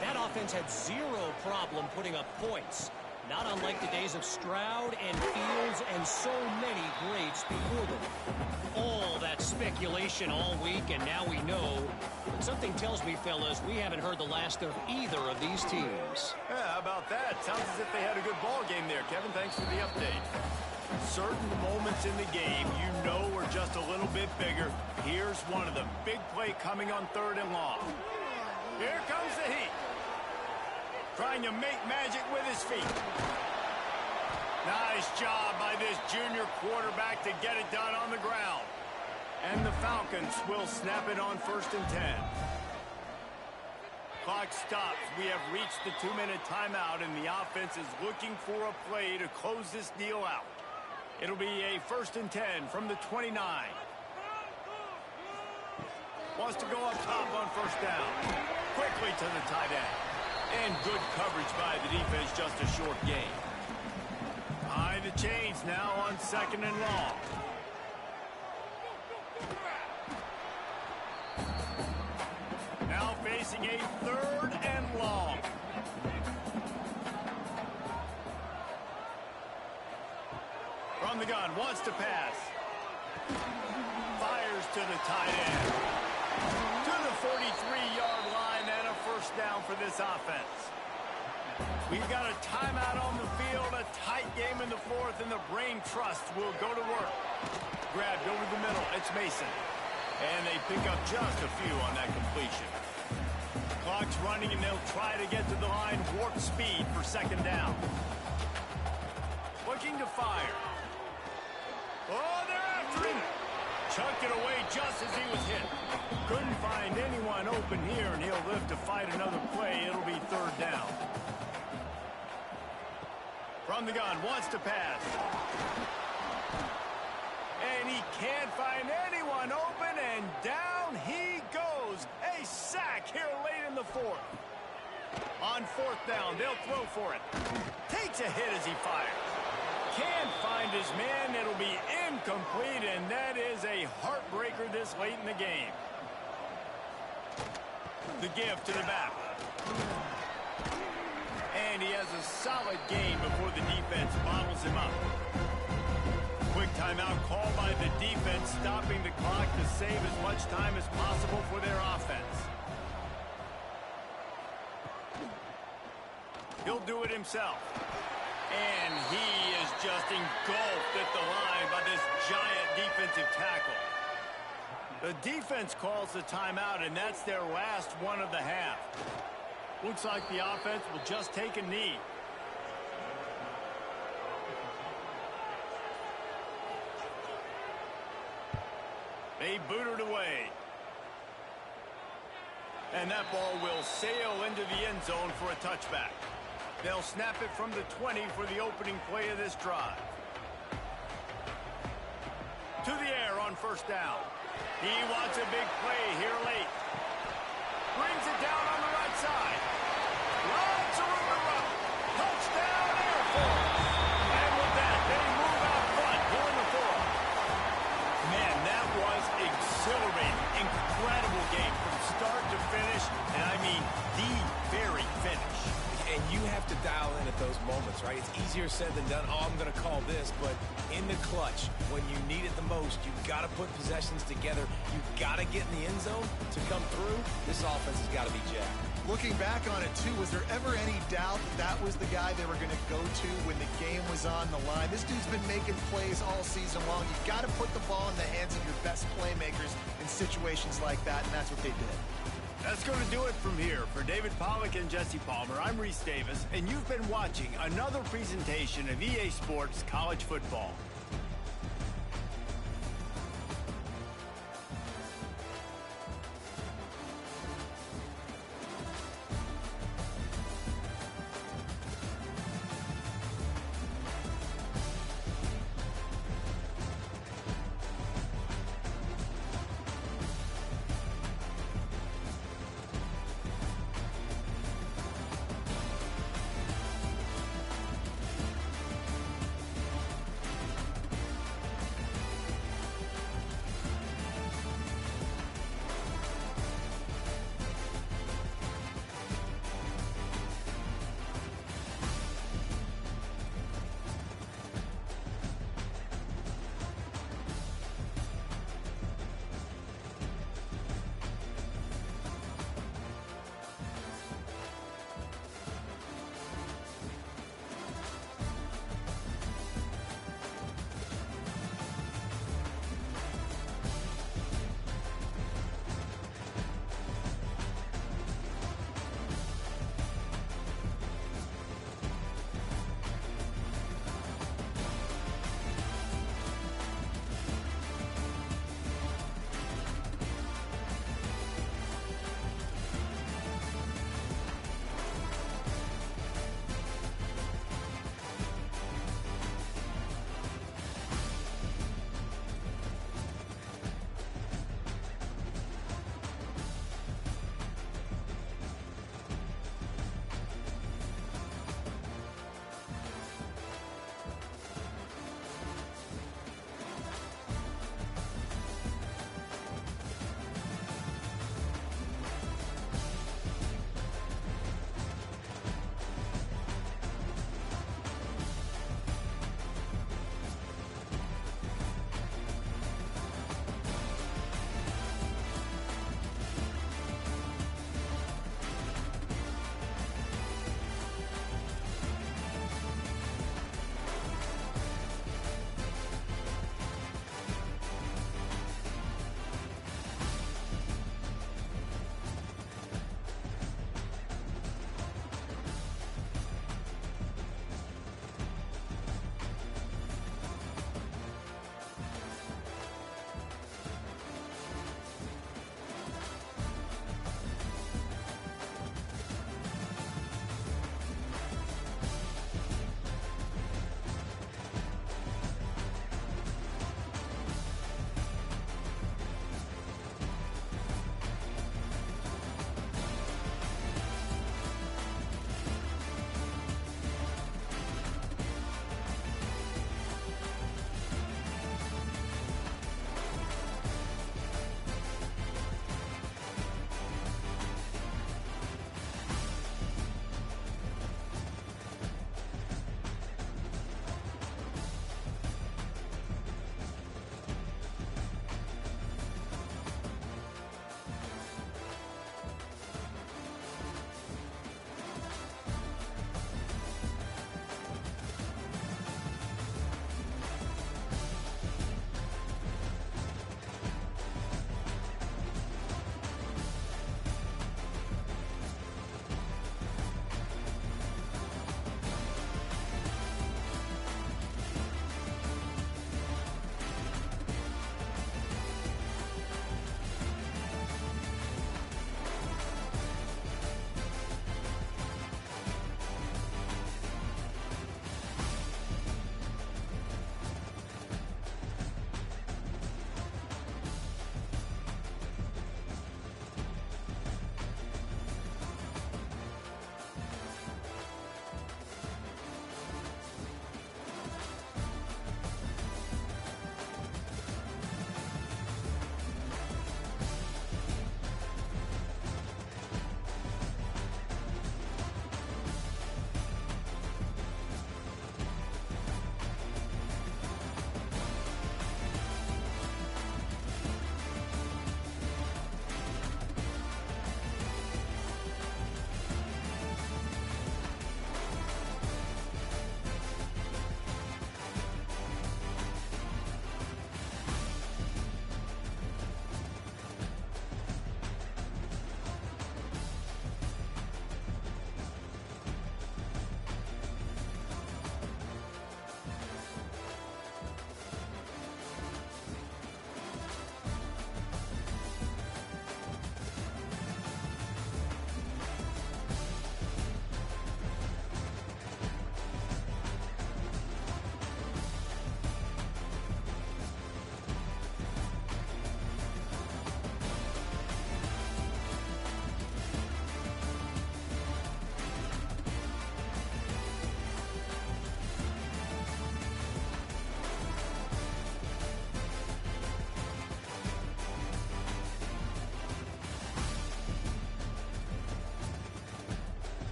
That offense had zero problem putting up points. Not unlike the days of Stroud and Fields and so many greats before them. All that speculation all week, and now we know. But something tells me, fellas, we haven't heard the last of either of these teams. Yeah, how about that? Sounds as if they had a good ball game there, Kevin. Thanks for the update. Certain moments in the game you know are just a little bit bigger. Here's one of them. Big play coming on 3rd and long. Here comes the heat. Trying to make magic with his feet. Nice job by this junior quarterback to get it done on the ground. And the Falcons will snap it on 1st and 10. Clock stops. We have reached the 2-minute timeout, and the offense is looking for a play to close this deal out. It'll be a 1st and 10 from the 29. Wants to go up top on 1st down. Quickly to the tight end. And good coverage by the defense, just a short gain. Behind the chains now on 2nd and long. Now facing a 3rd and long. From the gun, wants to pass. Fires to the tight end. To the 43-yard line, and a 1st down for this offense. We've got a timeout on the field, a tight game in the fourth, and the brain trust will go to work. Grabbed over the middle, it's Mason. And they pick up just a few on that completion. Clock's running, and they'll try to get to the line, warp speed for 2nd down. Looking to fire. Oh, they're after him. Chucked it away just as he was hit. Couldn't find anyone open here, and he'll live to fight another play. It'll be 3rd down. From the gun, wants to pass. And he can't find anyone open, and down he goes. A sack here late in the fourth. On 4th down, they'll throw for it. Takes a hit as he fires. Can't find his man. It'll be incomplete, and that is a heartbreaker this late in the game. The give to the back. And he has a solid game before the defense bottles him up. Quick Timeout called by the defense, stopping the clock to save as much time as possible for their offense. He'll do it himself. And he is just engulfed at the line by this giant defensive tackle. The defense calls the timeout, and that's their last one of the half. Looks like the offense will just take a knee. They boot it away. And that ball will sail into the end zone for a touchback. They'll snap it from the 20 for the opening play of this drive. To the air on first down. He wants a big play here late. Brings it down on the right side. Lots of room to run. Touchdown, Air Force. And with that, they move out front here in the fourth. Man, that was exhilarating. Incredible game from start to finish. And I mean, the very finish. And you have to dial in at those moments, right? It's easier said than done. Oh, I'm going to call this. But in the clutch, when you need it the most, you've got to put possessions together. You've got to get in the end zone to come through. This offense has got to be jacked. Looking back on it, too, was there ever any doubt that that was the guy they were going to go to when the game was on the line? This dude's been making plays all season long. You've got to put the ball in the hands of your best playmakers in situations like that, and that's what they did. That's going to do it from here. For David Pollack and Jesse Palmer, I'm Reese Davis, and you've been watching another presentation of EA Sports College Football.